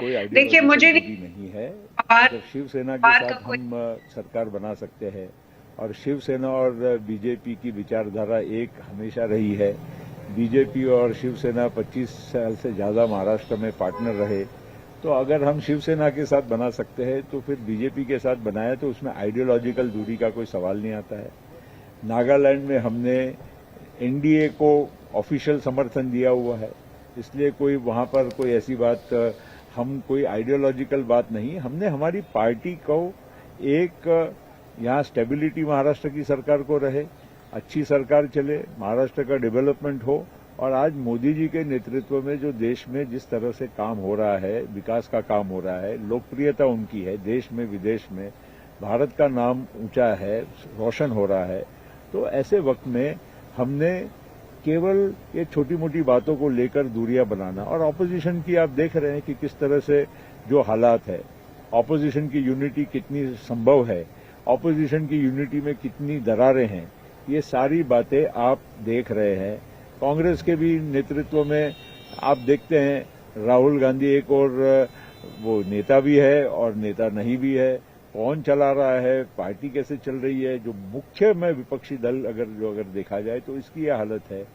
कोई देखिए, मुझे आइडियोलॉजिकल नहीं है। अगर शिवसेना के साथ हम सरकार बना सकते हैं और शिवसेना और बीजेपी की विचारधारा एक हमेशा रही है। बीजेपी और शिवसेना 25 साल से ज़्यादा महाराष्ट्र में पार्टनर रहे, तो अगर हम शिवसेना के साथ बना सकते हैं तो फिर बीजेपी के साथ बनाए तो उसमें आइडियोलॉजिकल दूरी का कोई सवाल नहीं आता है। नागालैंड में हमने एनडीए को ऑफिशियल समर्थन दिया हुआ है, इसलिए कोई वहां पर कोई ऐसी बात, हम कोई आइडियोलॉजिकल बात नहीं, हमने हमारी पार्टी को एक यहाँ स्टेबिलिटी महाराष्ट्र की सरकार को रहे, अच्छी सरकार चले, महाराष्ट्र का डेवलपमेंट हो। और आज मोदी जी के नेतृत्व में जो देश में जिस तरह से काम हो रहा है, विकास का काम हो रहा है, लोकप्रियता उनकी है, देश में विदेश में भारत का नाम ऊंचा है, रोशन हो रहा है, तो ऐसे वक्त में हमने केवल ये छोटी मोटी बातों को लेकर दूरियां बनाना, और ऑपोजिशन की आप देख रहे हैं कि किस तरह से जो हालात है, ऑपोजिशन की यूनिटी कितनी संभव है, ऑपोजिशन की यूनिटी में कितनी दरारें हैं, ये सारी बातें आप देख रहे हैं। कांग्रेस के भी नेतृत्व में आप देखते हैं राहुल गांधी एक और वो नेता भी है और नेता नहीं भी है, कौन चला रहा है, पार्टी कैसे चल रही है, जो मुख्य में विपक्षी दल अगर देखा जाए तो इसकी यह हालत है।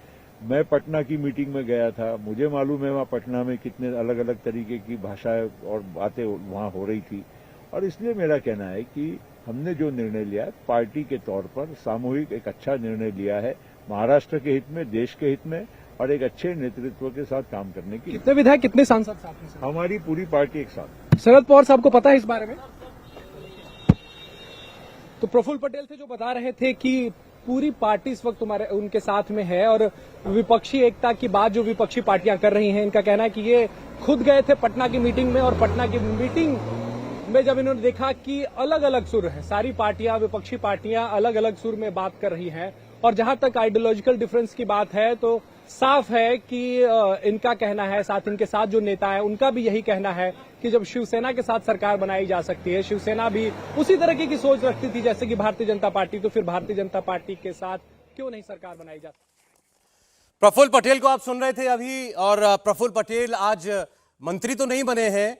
मैं पटना की मीटिंग में गया था, मुझे मालूम है वहां पटना में कितने अलग अलग तरीके की भाषाएं और बातें वहां हो रही थी, और इसलिए मेरा कहना है कि हमने जो निर्णय लिया है पार्टी के तौर पर सामूहिक एक अच्छा निर्णय लिया है, महाराष्ट्र के हित में, देश के हित में, और एक अच्छे नेतृत्व के साथ काम करने की। कितने विधायक, कितने सांसद साथ में? हमारी पूरी पार्टी एक साथ। शरद पवार साहब को पता है इस बारे में? तो प्रफुल्ल पटेल थे जो बता रहे थे कि पूरी पार्टी इस वक्त तुम्हारे उनके साथ में है, और विपक्षी एकता की बात जो विपक्षी पार्टियां कर रही हैं, इनका कहना है कि ये खुद गए थे पटना की मीटिंग में, और पटना की मीटिंग में जब इन्होंने देखा कि अलग अलग सुर है, सारी पार्टियां, विपक्षी पार्टियां अलग अलग सुर में बात कर रही हैं, और जहां तक आइडियोलॉजिकल डिफरेंस की बात है तो साफ है कि इनका कहना है, साथ इनके साथ जो नेता है उनका भी यही कहना है कि जब शिवसेना के साथ सरकार बनाई जा सकती है, शिवसेना भी उसी तरीके की सोच रखती थी जैसे कि भारतीय जनता पार्टी, तो फिर भारतीय जनता पार्टी के साथ क्यों नहीं सरकार बनाई जा सकती। प्रफुल्ल पटेल को आप सुन रहे थे अभी, और प्रफुल्ल पटेल आज मंत्री तो नहीं बने हैं,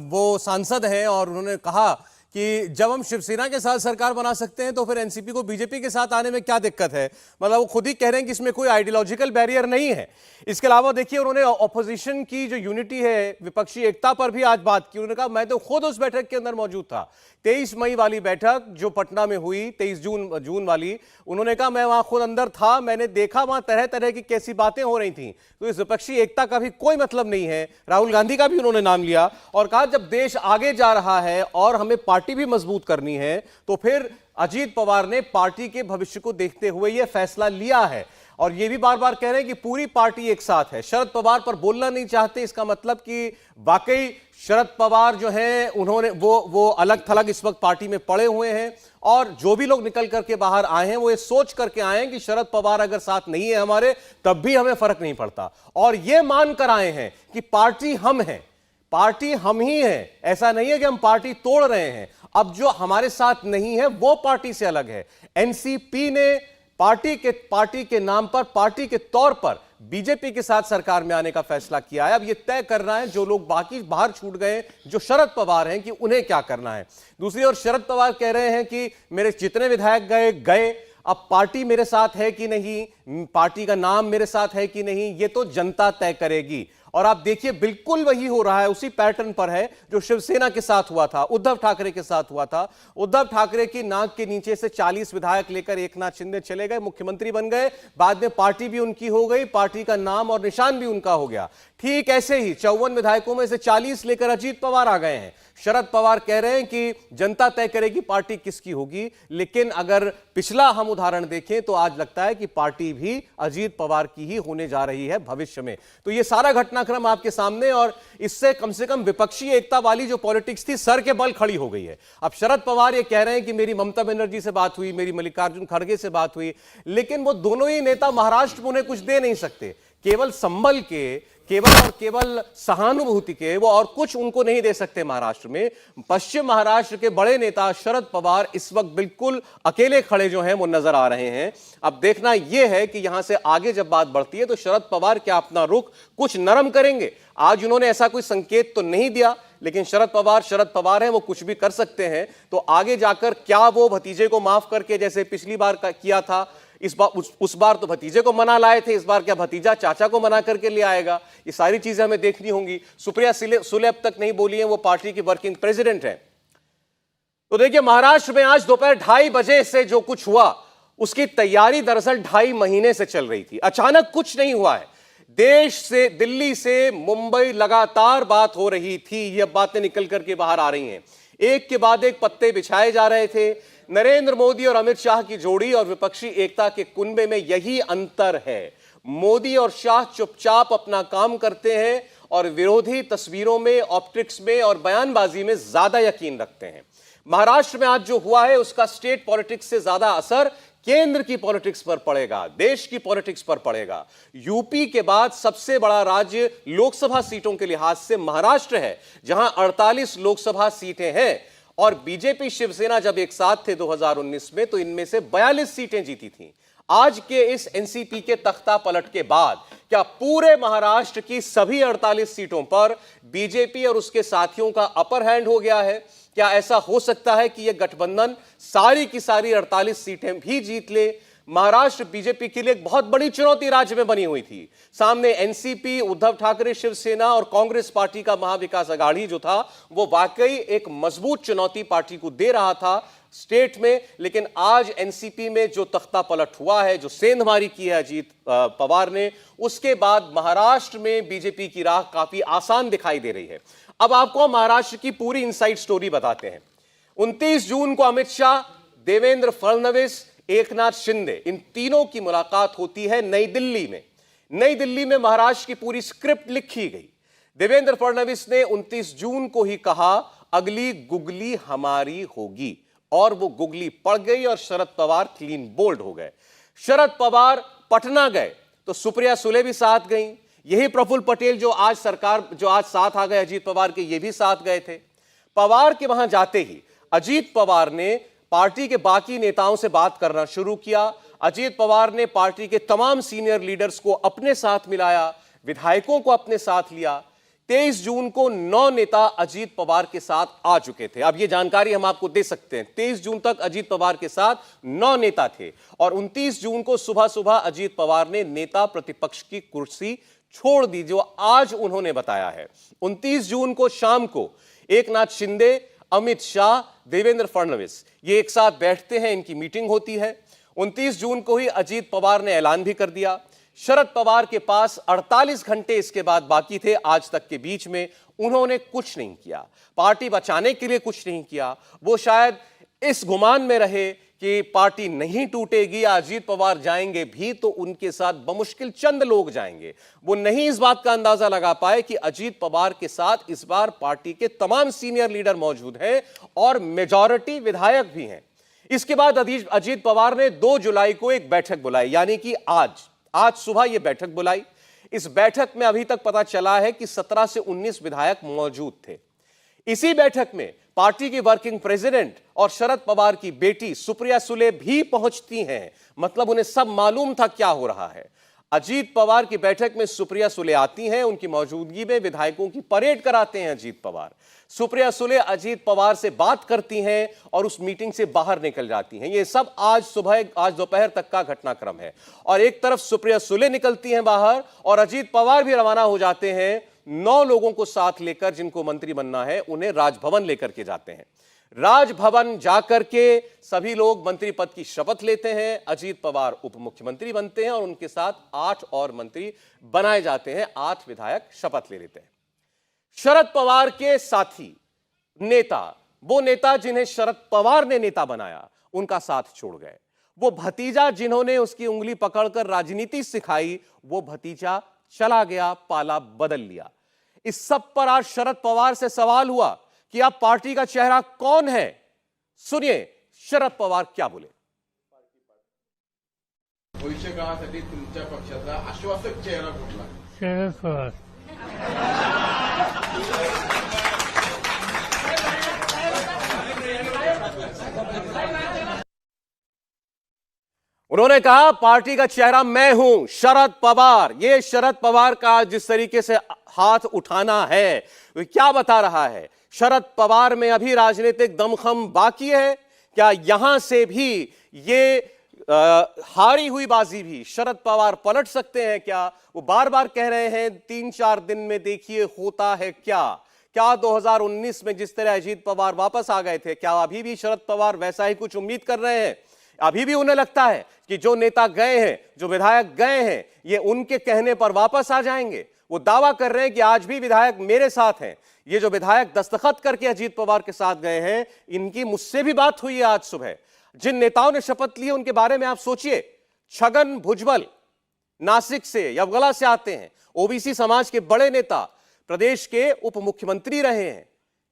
वो सांसद हैं, और उन्होंने कहा कि जब हम शिवसेना के साथ सरकार बना सकते हैं तो फिर एनसीपी को बीजेपी के साथ आने में क्या दिक्कत है। मतलब वो खुद ही कह रहे हैं कि इसमें कोई आइडियोलॉजिकल बैरियर नहीं है। इसके अलावा देखिए, उन्होंने ऑपोजिशन की जो यूनिटी है, विपक्षी एकता पर भी आज बात की। उन्होंने कहा मैं तो खुद उस बैठक के अंदर मौजूद था, 23 मई वाली बैठक जो पटना में हुई, 23 जून वाली। उन्होंने कहा मैं वहां खुद अंदर था, मैंने देखा वहां तरह तरह की कैसी बातें हो रही थी। तो इस विपक्षी एकता का भी कोई मतलब नहीं है। राहुल गांधी का भी उन्होंने नाम लिया और कहा जब देश आगे जा रहा है और हमें पार्टी भी मजबूत करनी है तो फिर अजीत पवार ने पार्टी के भविष्य को देखते हुए यह फैसला लिया है। और यह भी बार बार कह रहे हैं कि पूरी पार्टी एक साथ है। शरद पवार पर बोलना नहीं चाहते, इसका मतलब कि वाकई शरद पवार जो हैं उन्होंने वो अलग थलग इस वक्त पार्टी में पड़े हुए हैं, और जो भी लोग निकल करके बाहर आए हैं वो ये सोच करके आए हैं कि शरद पवार अगर साथ नहीं है हमारे तब भी हमें फर्क नहीं पड़ता, और ये मान कर आए हैं कि पार्टी हम हैं, पार्टी हम ही है। ऐसा नहीं है कि हम पार्टी तोड़ रहे हैं। अब जो हमारे साथ नहीं है वो पार्टी से अलग है। एनसीपी ने पार्टी के नाम पर, पार्टी के तौर पर बीजेपी के साथ सरकार में आने का फैसला किया है। अब यह तय करना है जो लोग बाकी बाहर छूट गए, जो शरद पवार हैं, कि उन्हें क्या करना है। दूसरी ओर शरद पवार कह रहे हैं कि मेरे जितने विधायक गए, अब पार्टी मेरे साथ है कि नहीं, पार्टी का नाम मेरे साथ है कि नहीं, यह तो जनता तय करेगी। और आप देखिए बिल्कुल वही हो रहा है, उसी पैटर्न पर है जो शिवसेना के साथ हुआ था, उद्धव ठाकरे के साथ हुआ था। उद्धव ठाकरे की नाक के नीचे से 40 विधायक लेकर एकनाथ शिंदे चले गए, मुख्यमंत्री बन गए, बाद में पार्टी भी उनकी हो गई, पार्टी का नाम और निशान भी उनका हो गया। ठीक ऐसे ही 54 विधायकों में से 40 लेकर अजीत पवार आ गए हैं। शरद पवार कह रहे हैं कि जनता तय करेगी पार्टी किसकी होगी, लेकिन अगर पिछला हम उदाहरण देखें तो आज लगता है कि पार्टी भी अजीत पवार की ही होने जा रही है भविष्य में। तो ये सारा घटनाक्रम आपके सामने, और इससे कम से कम विपक्षी एकता वाली जो पॉलिटिक्स थी सर के बल खड़ी हो गई है। अब शरद पवार ये कह रहे हैं कि मेरी ममता बनर्जी से बात हुई, मेरी मल्लिकार्जुन खड़गे से बात हुई, लेकिन वो दोनों ही नेता महाराष्ट्र में उन्हें कुछ दे नहीं सकते। केवल संभल के, केवल और केवल सहानुभूति के वो और कुछ उनको नहीं दे सकते महाराष्ट्र में। पश्चिम महाराष्ट्र के बड़े नेता शरद पवार इस वक्त बिल्कुल अकेले खड़े जो हैं वो नजर आ रहे हैं। अब देखना यह है कि यहां से आगे जब बात बढ़ती है तो शरद पवार क्या अपना रुख कुछ नरम करेंगे। आज उन्होंने ऐसा कोई संकेत तो नहीं दिया, लेकिन शरद पवार हैं, वो कुछ भी कर सकते हैं। तो आगे जाकर क्या वो भतीजे को माफ करके, जैसे पिछली बार किया था, इस बार उस बार तो भतीजे को मना लाए थे, इस बार क्या भतीजा चाचा को मना करके ले आएगा? ये सारी चीजें हमें देखनी होंगी। सुप्रिया सुले अब तक नहीं बोली है, वो पार्टी की वर्किंग प्रेसिडेंट है। तो देखिए, महाराष्ट्र में आज दोपहर 2:30 बजे से जो कुछ हुआ उसकी तैयारी दरअसल 2.5 महीने से चल रही थी। अचानक कुछ नहीं हुआ है। देश से, दिल्ली से मुंबई लगातार बात हो रही थी, ये बातें निकल करके बाहर आ रही हैं। एक के बाद एक पत्ते बिछाए जा रहे थे। नरेंद्र मोदी और अमित शाह की जोड़ी और विपक्षी एकता के कुनबे में यही अंतर है। मोदी और शाह चुपचाप अपना काम करते हैं और विरोधी तस्वीरों में, ऑप्टिक्स में और बयानबाजी में ज्यादा यकीन रखते हैं। महाराष्ट्र में आज जो हुआ है उसका स्टेट पॉलिटिक्स से ज्यादा असर केंद्र की पॉलिटिक्स पर पड़ेगा, देश की पॉलिटिक्स पर पड़ेगा। यूपी के बाद सबसे बड़ा राज्य लोकसभा सीटों के लिहाज से महाराष्ट्र है, जहां 48 लोकसभा सीटें हैं। और बीजेपी शिवसेना जब एक साथ थे 2019 में, तो इनमें से 42 सीटें जीती थीं। आज के इस एनसीपी के तख्ता पलट के बाद क्या पूरे महाराष्ट्र की सभी 48 सीटों पर बीजेपी और उसके साथियों का अपर हैंड हो गया है? क्या ऐसा हो सकता है कि यह गठबंधन सारी की सारी 48 सीटें भी जीत ले? महाराष्ट्र बीजेपी के लिए एक बहुत बड़ी चुनौती राज्य में बनी हुई थी। सामने एनसीपी, उद्धव ठाकरे शिवसेना और कांग्रेस पार्टी का महाविकास अघाड़ी जो था, वो वाकई एक मजबूत चुनौती पार्टी को दे रहा था स्टेट में। लेकिन आज एनसीपी में जो तख्ता पलट हुआ है, जो सेंधमारी की है अजीत पवार ने, उसके बाद महाराष्ट्र में बीजेपी की राह काफी आसान दिखाई दे रही है। अब आपको महाराष्ट्र की पूरी इनसाइड स्टोरी बताते हैं। 29 जून को अमित शाह, देवेंद्र फडणवीस, एकनाथ शिंदे, इन तीनों की मुलाकात होती है नई दिल्ली में। नई दिल्ली में महाराष्ट्र की पूरी स्क्रिप्ट लिखी गई। देवेंद्र फडणवीस ने 29 जून को ही कहा, अगली गुगली हमारी होगी, और वो गुगली पड़ गई और शरद पवार क्लीन बोल्ड हो गए। शरद पवार पटना गए तो सुप्रिया सुले भी साथ गई। यही प्रफुल्ल पटेल जो आज साथ आ गए अजीत पवार के, ये भी साथ गए थे। पवार के वहां जाते ही अजीत पवार ने पार्टी के बाकी नेताओं से बात करना शुरू किया। अजीत पवार ने पार्टी के तमाम सीनियर लीडर्स को अपने साथ मिलाया, विधायकों को अपने साथ लिया। 23 जून को 9 नेता अजीत पवार के साथ आ चुके थे। अब ये जानकारी हम आपको दे सकते हैं। 23 जून तक अजीत पवार के साथ 9 नेता थे और 29 जून को सुबह सुबह अजीत पवार ने नेता प्रतिपक्ष की कुर्सी छोड़ दी, जो आज उन्होंने बताया है। 29 जून को शाम को एकनाथ शिंदे, अमित शाह, देवेंद्र फडणवीस ये एक साथ बैठते हैं, इनकी मीटिंग होती है। 29 जून को ही अजीत पवार ने ऐलान भी कर दिया। शरद पवार के पास 48 घंटे इसके बाद बाकी थे आज तक के बीच में उन्होंने कुछ नहीं किया, पार्टी बचाने के लिए कुछ नहीं किया। वो शायद इस गुमान में रहे कि पार्टी नहीं टूटेगी, अजीत पवार जाएंगे भी तो उनके साथ बमुश्किल चंद लोग जाएंगे। वो नहीं इस बात का अंदाजा लगा पाए कि अजीत पवार के साथ इस बार पार्टी के तमाम सीनियर लीडर मौजूद हैं और मेजॉरिटी विधायक भी हैं। इसके बाद अजीत पवार ने 2 जुलाई को एक बैठक बुलाई, यानी कि आज सुबह यह बैठक बुलाई। इस बैठक में अभी तक पता चला है कि 17 से 19 विधायक मौजूद थे। इसी बैठक में पार्टी की वर्किंग प्रेसिडेंट और शरद पवार की बेटी सुप्रिया सुले भी पहुंचती हैं, मतलब उन्हें सब मालूम था क्या हो रहा है। अजीत पवार की बैठक में सुप्रिया सुले आती हैं, उनकी मौजूदगी में विधायकों की परेड कराते हैं अजीत पवार। सुप्रिया सुले अजीत पवार से बात करती हैं और उस मीटिंग से बाहर निकल जाती हैं। ये सब आज दोपहर तक का घटनाक्रम है। और एक तरफ सुप्रिया सुले निकलती हैं बाहर और अजीत पवार भी रवाना हो जाते हैं 9 लोगों को साथ लेकर, जिनको मंत्री बनना है, उन्हें राजभवन लेकर के जाते हैं। राजभवन जाकर के सभी लोग मंत्री पद की शपथ लेते हैं। अजीत पवार उप मुख्यमंत्री बनते हैं और उनके साथ 8 और मंत्री बनाए जाते हैं। 8 विधायक शपथ ले लेते हैं। शरद पवार के साथी नेता, वो नेता जिन्हें शरद पवार ने नेता बनाया, उनका साथ छोड़ गए। वो भतीजा जिन्होंने उसकी उंगली पकड़कर राजनीति सिखाई, वो भतीजा चला गया, पाला बदल लिया। इस सब पर आज शरद पवार से सवाल हुआ कि अब पार्टी का चेहरा कौन है। सुनिए शरद पवार क्या बोले। भविष्य काळासाठी तुमच्या पक्षाचा आश्वासक चेहरा कुठला? शरद पवार. उन्होंने कहा पार्टी का चेहरा मैं हूं, शरद पवार। ये शरद पवार का जिस तरीके से हाथ उठाना है वो क्या बता रहा है? शरद पवार में अभी राजनीतिक दमखम बाकी है क्या? यहां से भी ये हारी हुई बाजी भी शरद पवार पलट सकते हैं क्या? वो बार बार कह रहे हैं 3-4 दिन में देखिए होता है क्या। क्या 2019 में जिस तरह अजीत पवार वापस आ गए थे, क्या अभी भी शरद पवार वैसा ही कुछ उम्मीद कर रहे हैं? अभी भी उन्हें लगता है कि जो नेता गए हैं, जो विधायक गए हैं, ये उनके कहने पर वापस आ जाएंगे? वो दावा कर रहे हैं कि आज भी विधायक मेरे साथ हैं। ये जो विधायक दस्तखत करके अजीत पवार के साथ गए हैं, इनकी मुझसे भी बात हुई है आज सुबह। जिन नेताओं ने शपथ ली है उनके बारे में आप सोचिए। छगन भुजबल नासिक से, यवगला से आते हैं, ओबीसी समाज के बड़े नेता, प्रदेश के उप मुख्यमंत्री रहे हैं,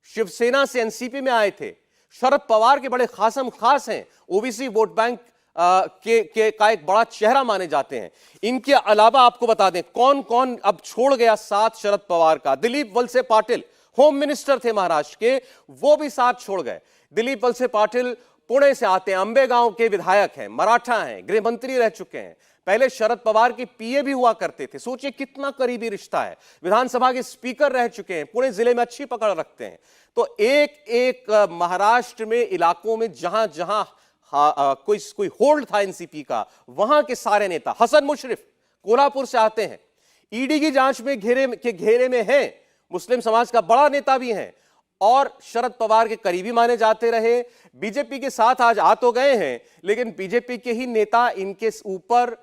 शिवसेना से एनसीपी में आए थे, शरद पवार के बड़े खासम खास हैं, ओबीसी वोट बैंक का एक बड़ा चेहरा माने जाते हैं। इनके अलावा आपको बता दें कौन कौन अब छोड़ गया साथ शरद पवार का। दिलीप वलसे पाटिल होम मिनिस्टर थे महाराष्ट्र के, वो भी साथ छोड़ गए। दिलीप वलसे पाटिल पुणे से आते हैं, अंबेगांव के विधायक हैं, मराठा हैं, गृह मंत्री रह चुके हैं, पहले शरद पवार के पीए भी हुआ करते थे। सोचिए कितना करीबी रिश्ता है। विधानसभा के स्पीकर रह चुके हैं, पुणे जिले में अच्छी पकड़ रखते हैं। तो एक एक महाराष्ट्र में इलाकों में जहां जहां कोई होल्ड था एनसीपी का, वहां के सारे नेता। हसन मुशरिफ कोल्हापुर से आते हैं, ईडी की जांच में घेरे में हैं, मुस्लिम समाज का बड़ा नेता भी हैं और शरद पवार के करीबी माने जाते रहे। बीजेपी के साथ आज आ तो गए हैं, लेकिन बीजेपी के ही नेता इनके ऊपर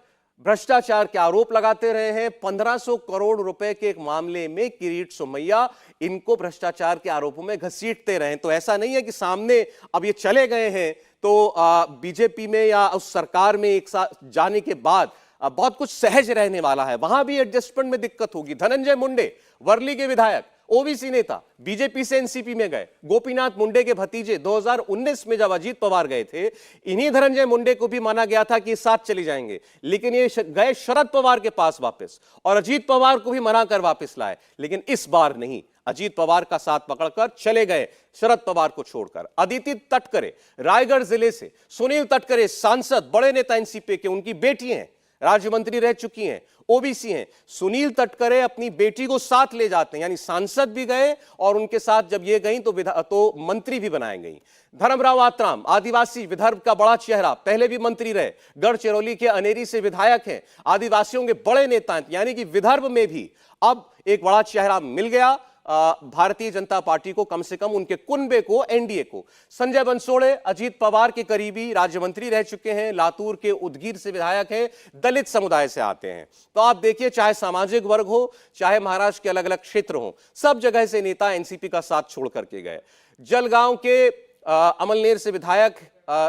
भ्रष्टाचार के आरोप लगाते रहे हैं। 1500 करोड़ रुपए के एक मामले में किरीट सोमैया इनको भ्रष्टाचार के आरोपों में घसीटते रहे। तो ऐसा नहीं है कि सामने अब ये चले गए हैं तो बीजेपी में या उस सरकार में एक साथ जाने के बाद बहुत कुछ सहज रहने वाला है। वहां भी एडजस्टमेंट में दिक्कत होगी। धनंजय मुंडे वर्ली के विधायक, ओबीसी नेता, बीजेपी से एनसीपी में गए। गोपीनाथ मुंडे के भतीजे 2019 में जब अजीत पवार गए थे, इन्हीं धनंजय मुंडे को भी माना गया था कि साथ चले जाएंगे, लेकिन ये गए शरद पवार के पास वापस और अजीत पवार को भी मना कर वापस लाए। लेकिन इस बार नहीं, अजीत पवार का साथ पकड़कर चले गए शरद पवार को छोड़कर। अदिति तटकरे रायगढ़ जिले से, सुनील तटकरे सांसद, बड़े नेता एनसीपी के, उनकी बेटी हैं, राज्य मंत्री रह चुकी हैं, ओबीसी हैं। सुनील तटकरे अपनी बेटी को साथ ले जाते हैं, यानी सांसद भी गए और उनके साथ जब ये गई तो मंत्री भी बनाए गई। धर्मराव आत्राम आदिवासी विदर्भ का बड़ा चेहरा, पहले भी मंत्री रहे, गढ़चिरौली के अनेरी से विधायक हैं, आदिवासियों के बड़े नेता हैं, यानी कि विदर्भ में भी अब एक बड़ा चेहरा मिल गया भारतीय जनता पार्टी को, कम से कम उनके कुनबे को, एनडीए को। संजय बंसोड़े अजीत पवार के करीबी राज्य मंत्री रह चुके हैं, लातूर के उदगीर से विधायक हैं, दलित समुदाय से आते हैं। तो आप देखिए, चाहे सामाजिक वर्ग हो, चाहे महाराष्ट्र के अलग अलग क्षेत्र हो, सब जगह से नेता एनसीपी का साथ छोड़ करके गए। जलगांव के अमलनेर से विधायक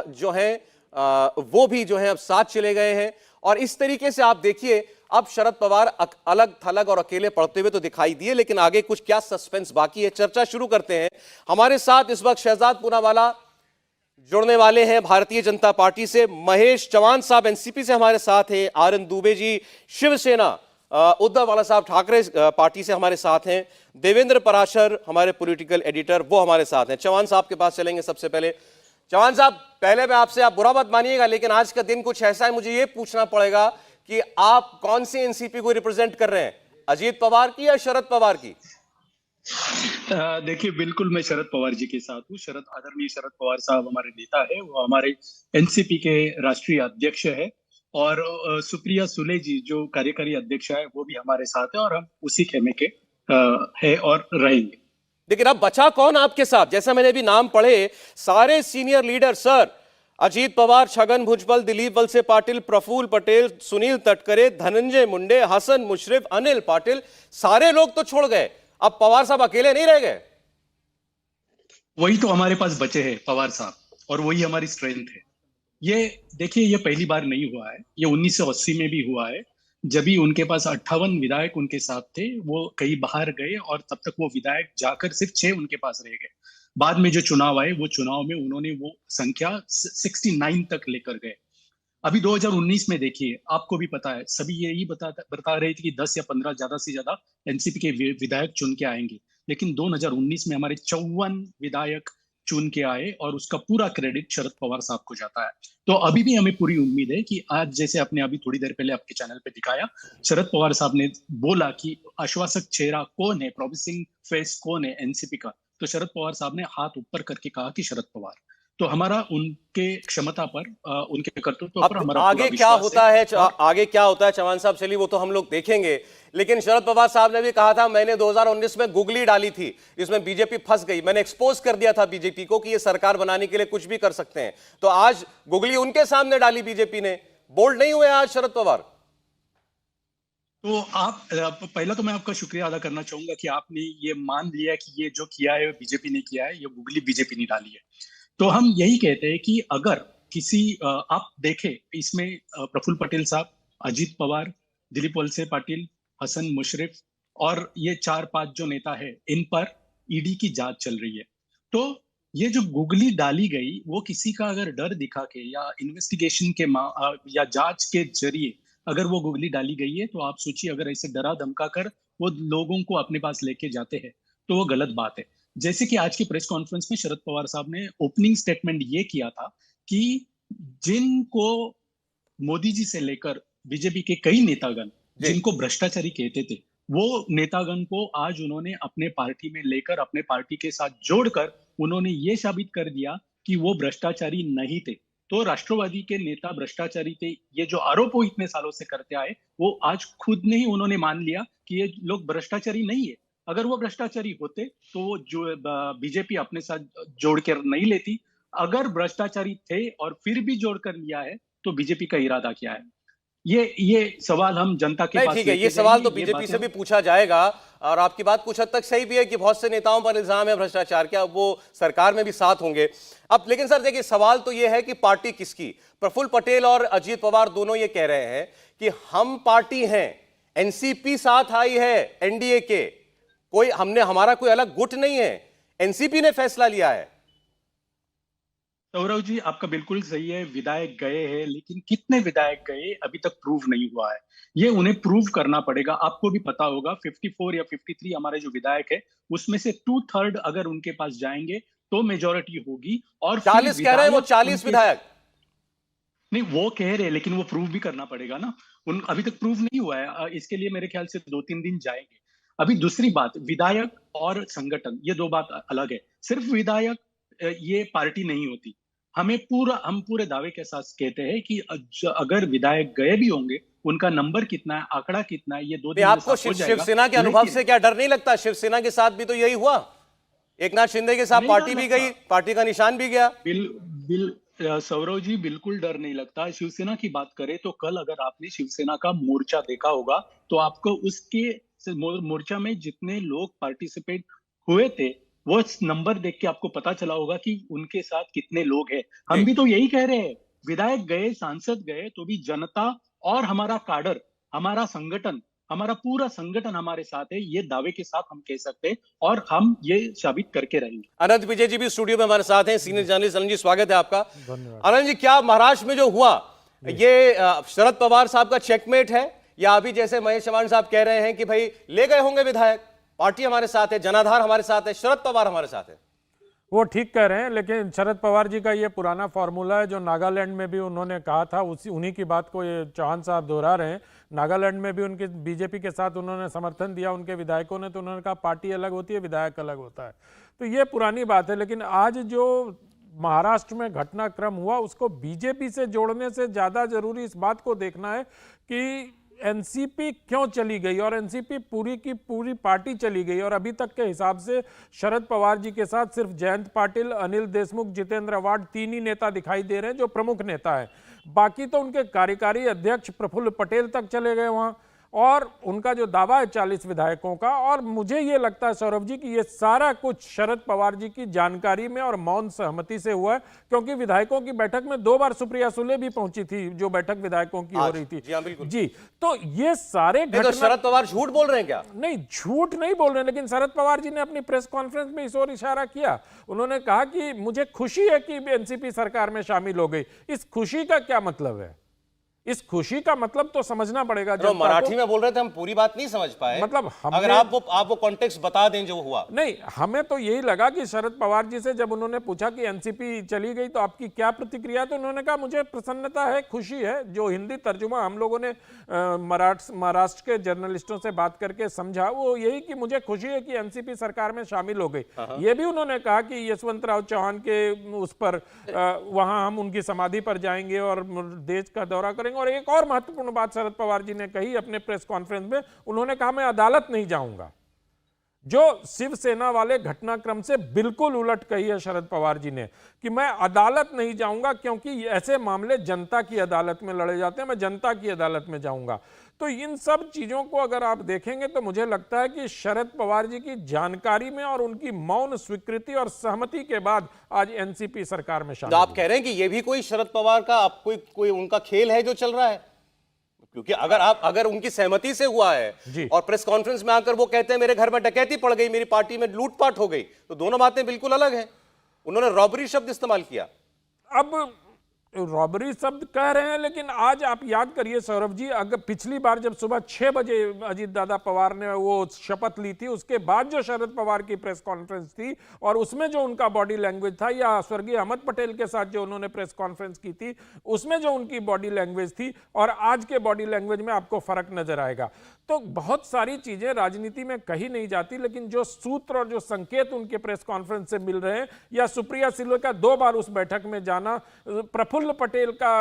जो हैं वो भी जो है अब साथ चले गए हैं। और इस तरीके से आप देखिए, अब शरद पवार अलग थलग और अकेले पड़ते हुए तो दिखाई दिए, लेकिन आगे कुछ क्या सस्पेंस बाकी है, चर्चा शुरू करते हैं। हमारे साथ इस वक्त शहजाद पूनावाला जुड़ने वाले हैं भारतीय जनता पार्टी से, महेश चौहान साहब एनसीपी से हमारे साथ हैं, आरएन दुबे जी शिवसेना उद्धव वाला साहब ठाकरे पार्टी से हमारे साथ हैं, देवेंद्र पराशर हमारे पॉलिटिकल एडिटर वो हमारे साथ हैं। चौहान साहब के पास चलेंगे सबसे पहले। चौहान साहब, पहले मैं आपसे, आप बुरा मत मानिएगा, लेकिन आज का दिन कुछ ऐसा है, मुझे ये पूछना पड़ेगा कि आप कौन सी एनसीपी को रिप्रेजेंट कर रहे हैं, अजीत पवार की या शरद पवार की? देखिए, बिल्कुल मैं शरद पवार जी के साथ हूँ। आदरणीय शरद पवार साहब हमारे नेता है, वो हमारे एनसीपी के राष्ट्रीय अध्यक्ष है और सुप्रिया सुले जी जो कार्यकारी अध्यक्ष है वो भी हमारे साथ है और हम उसी खेमे के है और रहेंगे। लेकिन अब बचा कौन आपके साथ? जैसा मैंने भी नाम पढ़े, सारे senior leader sir, Ajit Pawar, Chhagan Bhujbal, Dilip Walse Patil, Praful Patel, Sunil Tatkare, Dhananjay Munde, Hasan Mushrif, Anil Patil, सारे लोग तो छोड़ गए। अब पवार साहब अकेले नहीं रह गए। वही तो हमारे पास बचे हैं पवार साहब, और वही हमारी स्ट्रेंथ है। ये देखिए, ये पहली बार नहीं हुआ है, ये 1980 में भी हुआ है, जब भी उनके पास 58 विधायक उनके साथ थे, वो कहीं बाहर गए और तब तक वो विधायक जाकर सिर्फ 6 उनके पास रह गए। बाद में जो चुनाव आए, वो चुनाव में उन्होंने वो संख्या 69 तक लेकर गए। अभी 2019 में देखिए, आपको भी पता है, सभी यही बता रहे थे कि 10 या 15 ज्यादा से ज्यादा एनसीपी के विधायक चुन के आएंगे, लेकिन 2019 में हमारे 54 विधायक चुन के आए और उसका पूरा क्रेडिट शरद पवार साहब को जाता है। तो अभी भी हमें पूरी उम्मीद है कि आज, जैसे आपने अभी थोड़ी देर पहले आपके चैनल पे दिखाया, शरद पवार साहब ने बोला कि आश्वासक चेहरा कौन है, प्रॉमिसिंग फेस कौन है एनसीपी का, तो शरद पवार साहब ने हाथ ऊपर करके कहा कि शरद पवार। तो हमारा उनके क्षमता पर, उनके कर्तृत्व पर हमारा आगे क्या होता है, आगे क्या होता है चौहान साहब, चलिए वो तो हम लोग देखेंगे। लेकिन शरद पवार साहब ने भी कहा था, मैंने 2019 में गुगली डाली थी, इसमें बीजेपी फंस गई, मैंने एक्सपोज कर दिया था बीजेपी को कि ये सरकार बनाने के लिए कुछ भी कर सकते हैं। तो आज गुगली उनके सामने डाली बीजेपी ने, बोल्ड नहीं हुए आज शरद पवार? तो आप, पहला तो मैं आपका शुक्रिया अदा करना चाहूंगा कि आपने ये मान लिया कि ये जो किया है बीजेपी ने किया है, ये गुगली बीजेपी ने डाली है। तो हम यही कहते हैं कि अगर किसी, आप देखें इसमें प्रफुल्ल पटेल साहब, अजीत पवार, दिलीप वलसे पाटिल, हसन मुशर्रफ और ये 4-5 जो नेता है, इन पर ईडी की जांच चल रही है। तो ये जो गुगली डाली गई, वो किसी का अगर डर दिखा के या इन्वेस्टिगेशन के या जांच के जरिए अगर वो गुगली डाली गई है, तो आप सोचिए अगर ऐसे डरा धमका कर वो लोगों को अपने पास लेके जाते हैं तो वो गलत बात है। जैसे कि आज की प्रेस कॉन्फ्रेंस में शरद पवार साहब ने ओपनिंग स्टेटमेंट ये किया था कि जिनको मोदी जी से लेकर बीजेपी के कई नेतागण जिनको भ्रष्टाचारी कहते थे, वो नेतागण को आज उन्होंने अपने पार्टी में लेकर, अपने पार्टी के साथ जोड़कर उन्होंने ये साबित कर दिया कि वो भ्रष्टाचारी नहीं थे। तो राष्ट्रवादी के नेता भ्रष्टाचारी थे, ये जो आरोप वो इतने सालों से करते आए, वो आज खुद ने ही उन्होंने मान लिया कि ये लोग भ्रष्टाचारी नहीं है। अगर वो भ्रष्टाचारी होते तो वो जो बीजेपी अपने साथ जोड़ कर नहीं लेती। अगर भ्रष्टाचारी थे और फिर भी जोड़ कर लिया है, तो बीजेपी का इरादा क्या है? ये सवाल हम जनता के पास, ठीक है, ये सवाल तो बीजेपी से भी पूछा जाएगा। और आपकी बात कुछ हद तक सही भी है कि बहुत से नेताओं पर इल्जाम है भ्रष्टाचार के, अब वो सरकार में भी साथ होंगे। अब लेकिन सर देखिए, सवाल तो ये है कि पार्टी किसकी? प्रफुल्ल पटेल और अजीत पवार दोनों ये कह रहे हैं कि हम पार्टी हैं, एनसीपी साथ आई है एनडीए के, कोई हमारा कोई अलग गुट नहीं है, एनसीपी ने फैसला लिया है। सौरव जी, आपका बिल्कुल सही है, विधायक गए हैं, लेकिन कितने विधायक गए अभी तक प्रूव नहीं हुआ है। ये उन्हें प्रूव करना पड़ेगा। आपको भी पता होगा 54 या 53 हमारे जो विधायक है, उसमें से 2/3 अगर उनके पास जाएंगे तो मेजोरिटी होगी। और 40 कह रहे हैं वो, 40 विधायक नहीं, वो कह रहे हैं, लेकिन वो प्रूव भी करना पड़ेगा ना। अभी तक प्रूव नहीं हुआ है, इसके लिए मेरे ख्याल से 2-3 दिन जाएंगे। अभी दूसरी बात, विधायक और संगठन, ये दो बात अलग है। सिर्फ विधायक ये पार्टी नहीं होती। हम पूरे दावे के साथ कहते हैं कि अगर विधायक गए भी होंगे, उनका नंबर कितना है, आंकड़ा कितना है, ये 2 दिन आपको शिवसेना के अनुभव से क्या डर नहीं लगता? शिवसेना के साथ भी तो यही हुआ, एकनाथ शिंदे के साथ पार्टी भी गई, पार्टी का निशान भी गया। सौरव जी, बिल्कुल डर नहीं लगता। शिवसेना की बात करें तो कल अगर आपने शिवसेना का मोर्चा देखा होगा, तो आपको उसके मोर्चा में जितने लोग पार्टिसिपेट हुए थे, वो नंबर देख के आपको पता चला होगा कि उनके साथ कितने लोग हैं। हम भी तो यही कह रहे हैं, विधायक गए, सांसद गए, तो भी जनता और हमारा काडर, हमारा संगठन, हमारा पूरा संगठन हमारे साथ है, ये दावे के साथ हम कह सकते हैं और हम ये साबित करके रहेंगे। अनंत विजय जी भी स्टूडियो में हमारे साथ हैं, सीनियर जर्नलिस्ट। अनंत जी, स्वागत है आपका। अनंत जी, क्या महाराष्ट्र में जो हुआ ये शरद पवार साहब का चेकमेट है, या अभी जैसे महेश चव्हाण साहब कह रहे हैं कि भाई ले गए होंगे विधायक, पार्टी हमारे साथ है, जनाधार हमारे साथ है, शरद पवार हमारे साथ है? वो ठीक कह रहे हैं, लेकिन शरद पवार जी का ये पुराना फॉर्मूला है जो नागालैंड में भी उन्होंने कहा था, उन्हीं की बात को ये चौहान साहब दोहरा रहे हैं। नागालैंड में भी उनके बीजेपी के साथ उन्होंने समर्थन दिया उनके विधायकों ने, तो उन्होंने कहा पार्टी अलग होती है, विधायक अलग होता है। तो ये पुरानी बात है। लेकिन आज जो महाराष्ट्र में घटनाक्रम हुआ, उसको बीजेपी से जोड़ने से ज़्यादा जरूरी इस बात को देखना है कि एनसीपी क्यों चली गई, और एनसीपी पूरी की पूरी पार्टी चली गई। और अभी तक के हिसाब से शरद पवार जी के साथ सिर्फ जयंत पाटिल, अनिल देशमुख, जितेंद्र आव्हाड 3 ही नेता दिखाई दे रहे हैं जो प्रमुख नेता हैं। बाकी तो उनके कार्यकारी अध्यक्ष प्रफुल्ल पटेल तक चले गए वहाँ, और उनका जो दावा है 40 विधायकों का। और मुझे ये लगता है सौरभ जी कि ये सारा कुछ शरद पवार जी की जानकारी में और मौन सहमति से हुआ है, क्योंकि विधायकों की बैठक में 2 बार सुप्रिया सुले भी पहुंची थी, जो बैठक विधायकों की हो रही थी। जी हाँ, बिल्कुल जी। तो ये सारे तो शरद पवार झूठ बोल रहे हैं क्या? नहीं, झूठ नहीं बोल रहे हैं, लेकिन शरद पवार जी ने अपनी प्रेस कॉन्फ्रेंस में इस ओर इशारा किया। उन्होंने कहा कि मुझे खुशी है कि एनसीपी सरकार में शामिल हो गई। इस खुशी का क्या मतलब है? इस खुशी का मतलब तो समझना पड़ेगा जो जनता मराठी को। में बोल रहे थे, हम पूरी बात नहीं समझ पाए। मतलब अगर आप वो कॉन्टेक्स्ट बता दें जो हुआ। नहीं, हमें तो यही लगा कि शरद पवार जी से जब उन्होंने पूछा कि एनसीपी चली गई तो आपकी क्या प्रतिक्रिया है, तो उन्होंने कहा मुझे प्रसन्नता है, खुशी है। जो हिंदी तर्जुमा हम लोगों ने महाराष्ट्र के जर्नलिस्टों से बात करके समझा, वो यही कि मुझे खुशी है कि एनसीपी सरकार में शामिल हो गई। ये भी उन्होंने कहा कि यशवंतराव चौहान के उस पर वहां हम उनकी समाधि पर जाएंगे और देश का दौरा करेंगे। और एक और महत्वपूर्ण बात शरद पवार जी ने कही अपने प्रेस कॉन्फ्रेंस में, उन्होंने कहा मैं अदालत नहीं जाऊंगा। जो शिवसेना वाले घटनाक्रम से बिल्कुल उलट कही है शरद पवार जी ने कि मैं अदालत नहीं जाऊंगा, क्योंकि ऐसे मामले जनता की अदालत में लड़े जाते हैं, मैं जनता की अदालत में जाऊंगा। तो इन सब चीजों को अगर आप देखेंगे तो मुझे लगता है कि शरद पवार जी की जानकारी में और उनकी मौन स्वीकृति और सहमति के बाद आज एनसीपी सरकार में शामिल। तो आप कह रहे हैं कि ये भी कोई शरद पवार का आप कोई उनका खेल है जो चल रहा है? क्योंकि अगर उनकी सहमति से हुआ है और प्रेस कॉन्फ्रेंस में आकर वो कहते हैं मेरे घर में डकैती पड़ गई, मेरी पार्टी में लूटपाट हो गई, तो दोनों बातें बिल्कुल अलग हैं। उन्होंने रॉबरी शब्द इस्तेमाल किया। अब रॉबरी शब्द कह रहे हैं, लेकिन आज आप याद करिए सौरभ जी, अगर पिछली बार जब सुबह 6 बजे अजीत दादा पवार ने वो शपथ ली थी, उसके बाद जो शरद पवार की प्रेस कॉन्फ्रेंस थी और उसमें जो उनका बॉडी लैंग्वेज था, या स्वर्गीय अहमद पटेल के साथ जो उन्होंने प्रेस कॉन्फ्रेंस की थी उसमें जो उनकी बॉडी लैंग्वेज थी और आज के बॉडी लैंग्वेज में आपको फर्क नजर आएगा। तो बहुत सारी चीजें राजनीति में कही नहीं जाती, लेकिन जो सूत्र और जो संकेत उनके प्रेस कॉन्फ्रेंस से मिल रहे हैं, या सुप्रिया सुले का 2 बार उस बैठक में जाना, प्रफुल्ल पटेल का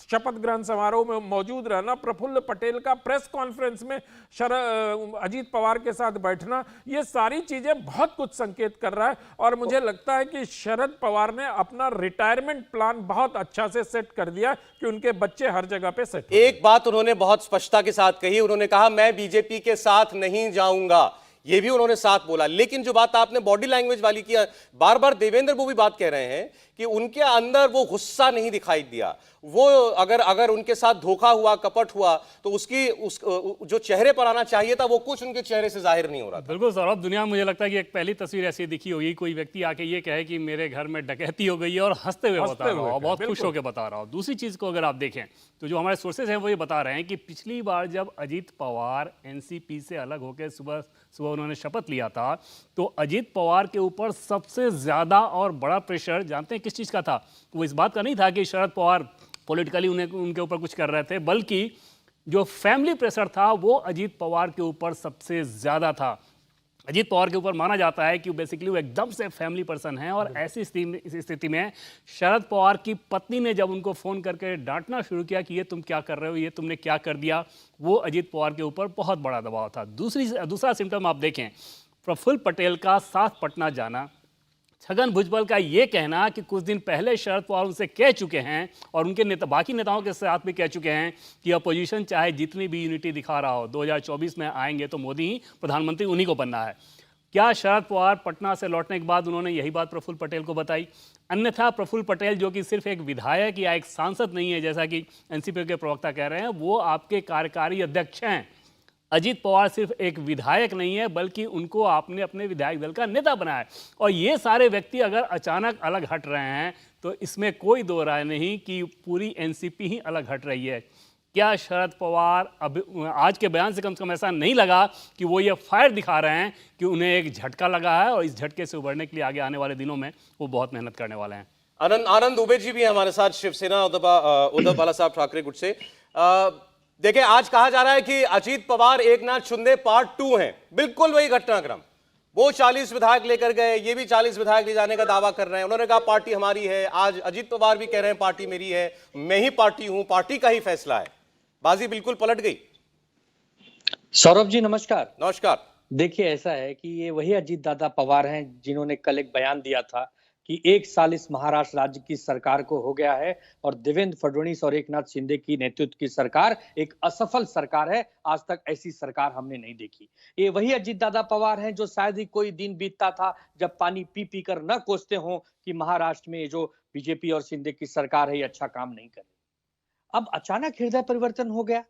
शपथ ग्रहण समारोह में मौजूद रहना, प्रफुल्ल पटेल का प्रेस कॉन्फ्रेंस में अजीत पवार के साथ बैठना, ये सारी चीजें बहुत कुछ संकेत कर रहा है। और मुझे लगता है कि शरद पवार ने अपना रिटायरमेंट प्लान बहुत अच्छा से सेट कर दिया कि उनके बच्चे हर जगह पे सेट। एक बात उन्होंने बहुत स्पष्टता के साथ कही, उन्होंने कहा मैं बीजेपी के साथ नहीं जाऊंगा, ये भी उन्होंने साथ बोला। लेकिन जो बात आपने बॉडी लैंग्वेज वाली की, बार बार देवेंद्र वो भी बात कह रहे हैं कि उनके अंदर वो गुस्सा नहीं दिखाई दिया। वो अगर उनके साथ धोखा हुआ, कपट हुआ, तो जो चेहरे पर आना चाहिए था वो कुछ उनके चेहरे से जाहिर नहीं हो रहा था। बिल्कुल सौरभ, दुनिया में मुझे लगता है कि एक पहली तस्वीर ऐसी दिखी होगी, कोई व्यक्ति आके ये कहे कि मेरे घर में डकैती हो गई है और हंसते हुए बता रहा हो, बहुत खुश होकर बता रहा हो। दूसरी चीज को अगर आप देखें तो जो हमारे सोर्सेज हैं वो ये बता रहे हैं कि पिछली बार जब अजीत पवार एनसीपी से अलग होकर सुबह उन्होंने शपथ लिया था, तो अजीत पवार के ऊपर सबसे ज्यादा और बड़ा प्रेशर जानते हैं किस चीज का था? वो इस बात का नहीं था कि शरद पवार पॉलिटिकली उनके ऊपर कुछ कर रहे थे, बल्कि जो फैमिली प्रेशर था वो अजीत पवार के ऊपर सबसे ज्यादा था। अजीत पवार के ऊपर माना जाता है कि बेसिकली वो एकदम से फैमिली पर्सन है, और ऐसी स्थिति में शरद पवार की पत्नी ने जब उनको फोन करके डांटना शुरू किया कि ये तुम क्या कर रहे हो, ये तुमने क्या कर दिया, वो अजीत पवार के ऊपर बहुत बड़ा दबाव था। दूसरा सिम्टम आप देखें, प्रफुल्ल पटेल का साथ पटना जाना, छगन भुजबल का ये कहना कि कुछ दिन पहले शरद पवार उनसे कह चुके हैं और उनके बाकी नेताओं के साथ भी कह चुके हैं कि अपोजिशन चाहे जितनी भी यूनिटी दिखा रहा हो, 2024 में आएंगे तो मोदी ही प्रधानमंत्री, उन्हीं को बनना है। क्या शरद पवार पटना से लौटने के बाद उन्होंने यही बात प्रफुल्ल पटेल को बताई? अन्यथा प्रफुल्ल पटेल, जो कि सिर्फ एक विधायक या एक सांसद नहीं है जैसा कि एनसीपी के प्रवक्ता कह रहे हैं, वो आपके कार्यकारी अध्यक्ष हैं। अजीत पवार सिर्फ एक विधायक नहीं है, बल्कि उनको आपने अपने विधायक दल का नेता बनाया है। और ये सारे व्यक्ति अगर अचानक अलग हट रहे हैं तो इसमें कोई दो राय नहीं कि पूरी एनसीपी ही अलग हट रही है। क्या शरद पवार अब आज के बयान से कम ऐसा नहीं लगा कि वो ये फायर दिखा रहे हैं कि उन्हें एक झटका लगा है और इस झटके से उभरने के लिए आगे आने वाले दिनों में वो बहुत मेहनत करने वाले हैं? आनंद दुबे जी भी हमारे साथ, शिवसेना उद्धव बाला साहब ठाकरे गुट से। देखिए, आज कहा जा रहा है कि अजीत पवार एकनाथ शिंदे पार्ट 2 हैं, बिल्कुल वही घटनाक्रम। वो 40 विधायक लेकर गए, ये भी 40 विधायक ले जाने का दावा कर रहे हैं। उन्होंने कहा पार्टी हमारी है। आज अजीत पवार भी कह रहे हैं पार्टी मेरी है, मैं ही पार्टी हूं, पार्टी का ही फैसला है। बाजी बिल्कुल पलट गई। सौरभ जी नमस्कार। नमस्कार। देखिए, ऐसा है कि ये वही अजीत दादा पवार हैं जिन्होंने कल एक बयान दिया था कि 1 साल इस महाराष्ट्र राज्य की सरकार को हो गया है और देवेंद्र फडणवीस और एकनाथ शिंदे की नेतृत्व की सरकार एक असफल सरकार है, आज तक ऐसी सरकार हमने नहीं देखी। ये वही अजीत दादा पवार हैं जो शायद ही कोई दिन बीतता था जब पानी पी पी कर न कोसते हों कि महाराष्ट्र में जो बीजेपी और शिंदे की सरकार है ये अच्छा काम नहीं कर रही। अब अचानक हृदय परिवर्तन हो गया,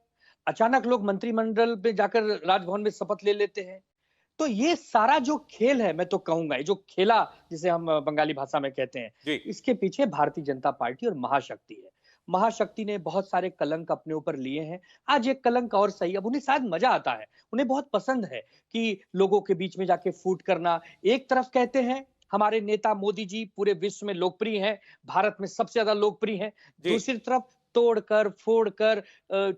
अचानक लोग मंत्रिमंडल में जाकर राजभवन में शपथ ले लेते हैं। तो ये सारा जो खेल है, मैं तो कहूंगा ये जो खेला जिसे हम बंगाली भाषा में कहते हैं, इसके पीछे भारतीय जनता पार्टी और महाशक्ति है। महाशक्ति ने बहुत सारे कलंक अपने ऊपर लिए हैं। आज एक कलंक और सही, अब उन्हें शायद मजा आता है, उन्हें बहुत पसंद है कि लोगों के बीच में जाके फूट करना। एक तरफ कहते हैं हमारे नेता मोदी जी पूरे विश्व में लोकप्रिय हैं, भारत में सबसे ज्यादा लोकप्रिय हैं। दूसरी तरफ तोड़कर, फोड़कर,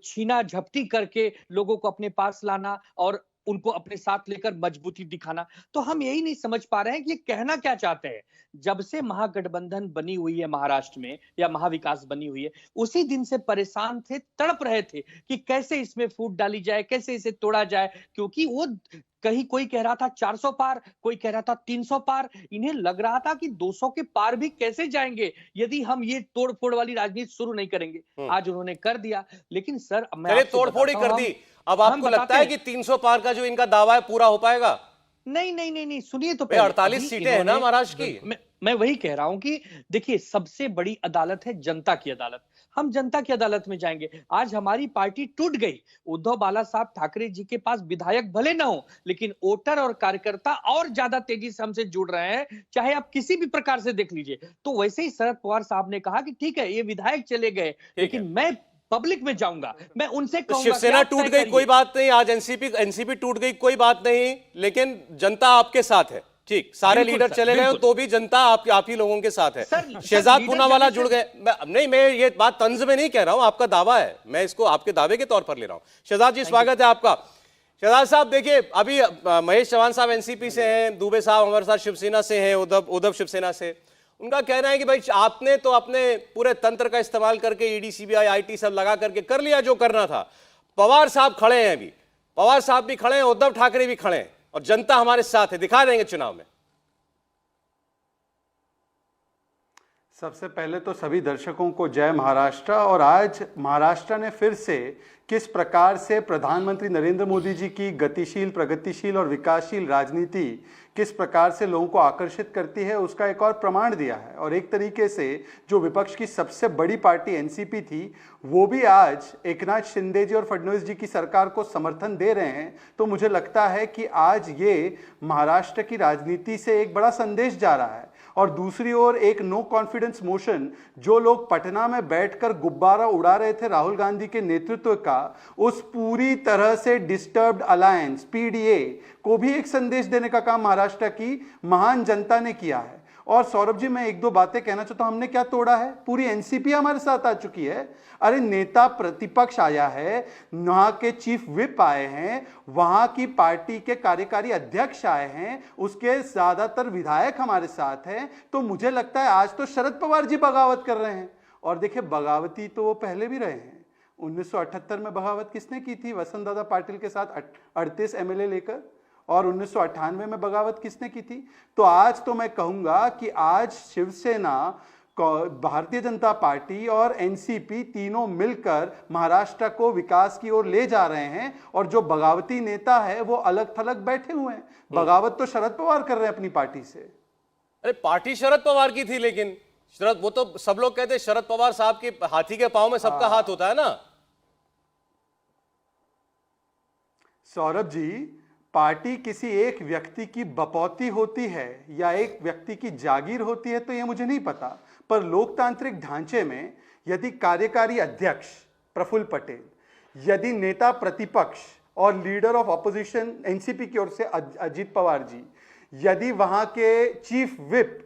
छीना झपटी करके लोगों को अपने पास लाना और उनको अपने साथ लेकर मजबूती दिखाना। तो हम यही नहीं समझ पा रहे हैं कि ये कहना क्या चाहते हैं। जब से महागठबंधन बनी हुई है महाराष्ट्र में या महाविकास बनी हुई है, उसी दिन से परेशान थे, तड़प रहे थे कि कैसे इसमें फूट डाली जाए, कैसे इसे तोड़ा जाए, क्योंकि वो कहीं कोई कह रहा था 400 पार, कोई कह रहा था 300 पार। इन्हें लग रहा था कि 200 के पार भी कैसे जाएंगे यदि हम ये तोड़ फोड़ वाली राजनीति शुरू नहीं करेंगे। आज उन्होंने कर दिया, लेकिन सर मैं तोड़ फोड़ ही कर दी। अब आपको लगता है कि 300 पार का जो इनका दावा है पूरा हो पाएगा? नहीं नहीं नहीं नहीं, सुनिए तो 48 सीटें हैं ना महाराष्ट्र की। मैं वही कह रहा हूं कि देखिए, सबसे बड़ी अदालत है जनता की अदालत। हम जनता की अदालत में जाएंगे। आज हमारी पार्टी टूट गई। उद्धव बाला साहब ठाकरे जी के पास विधायक भले ना हो, लेकिन वोटर और कार्यकर्ता और ज्यादा तेजी से हमसे जुड़ रहे हैं, चाहे आप किसी भी प्रकार से देख लीजिए। तो वैसे ही शरद पवार साहब ने कहा कि ठीक है, ये विधायक चले गए, लेकिन मैं पब्लिक में जाऊंगा, मैं उनसे तो कहूंगा शिवसेना टूट गई कोई बात नहीं, आज एनसीपी टूट गई कोई बात नहीं, लेकिन जनता आपके साथ है। ठीक, सारे लीडर चले गए तो भी जनता आप ही लोगों के साथ है। शहजाद पूनावाला जुड़ गए। नहीं, मैं ये बात तंज में नहीं कह रहा हूं, आपका दावा है, मैं इसको आपके दावे के तौर पर ले रहा हूं। शहजाद जी, स्वागत है आपका। शहजाद साहब, देखिए, अभी महेश चौहान साहब एनसीपी से हैं, दुबे साहब हमारे साथ शिवसेना से हैं, उद्धव शिवसेना से। उनका कहना है कि भाई आपने तो अपने पूरे तंत्र का इस्तेमाल करके ईडी सीबीआई आईटी सब लगा करके कर लिया जो करना था। पवार साहब खड़े हैं, अभी पवार साहब भी खड़े हैं, उद्धव ठाकरे भी खड़े हैं, और जनता हमारे साथ है, दिखा देंगे चुनाव में। सबसे पहले तो सभी दर्शकों को जय महाराष्ट्र। और आज महाराष्ट्र ने फिर से किस प्रकार से प्रधानमंत्री नरेंद्र मोदी जी की गतिशील, प्रगतिशील और विकासशील राजनीति किस प्रकार से लोगों को आकर्षित करती है, उसका एक और प्रमाण दिया है। और एक तरीके से जो विपक्ष की सबसे बड़ी पार्टी एनसीपी थी, वो भी आज एकनाथ शिंदे जी और फडणवीस जी की सरकार को समर्थन दे रहे हैं। तो मुझे लगता है कि आज ये महाराष्ट्र की राजनीति से एक बड़ा संदेश जा रहा है। और दूसरी ओर एक नो कॉन्फिडेंस मोशन, जो लोग पटना में बैठकर गुब्बारा उड़ा रहे थे राहुल गांधी के नेतृत्व का, उस पूरी तरह से डिस्टर्ब्ड अलायंस पीडीए को भी एक संदेश देने का काम महाराष्ट्र की महान जनता ने किया है। और सौरभ जी, मैं एक दो बातें कहना चाहता हूं। हमने क्या तोड़ा है? पूरी एनसीपी हमारे साथ आ चुकी है। अरे, नेता प्रतिपक्ष आया है, वहां के चीफ विप आए हैं, वहां की पार्टी के कार्यकारी अध्यक्ष आए हैं, उसके ज्यादातर विधायक हमारे साथ हैं। तो मुझे लगता है आज तो शरद पवार जी बगावत कर रहे हैं। और देखिए, बगावती तो वो पहले भी रहे हैं। 1978 में बगावत किसने की थी? वसंत दादा पाटिल के साथ 38 एमएलए लेकर। और 1998 में बगावत किसने की थी? तो आज तो मैं कहूंगा कि आज शिवसेना, भारतीय जनता पार्टी और एनसीपी तीनों मिलकर महाराष्ट्र को विकास की ओर ले जा रहे हैं। और जो बगावती नेता है वो अलग थलग बैठे हुए हैं। बगावत तो शरद पवार कर रहे हैं अपनी पार्टी से। अरे, पार्टी शरद पवार की थी, लेकिन वो तो सब लोग कहते हैं शरद पवार साहब के हाथी के पांव में सबका हाथ होता है ना। सौरभ जी, पार्टी किसी एक व्यक्ति की बपौती होती है या एक व्यक्ति की जागीर होती है तो यह मुझे नहीं पता, पर लोकतांत्रिक ढांचे में यदि कार्यकारी अध्यक्ष प्रफुल्ल पटेल, यदि नेता प्रतिपक्ष और लीडर ऑफ ऑपोजिशन एनसीपी की ओर से अजित पवार जी, यदि वहां के चीफ विप,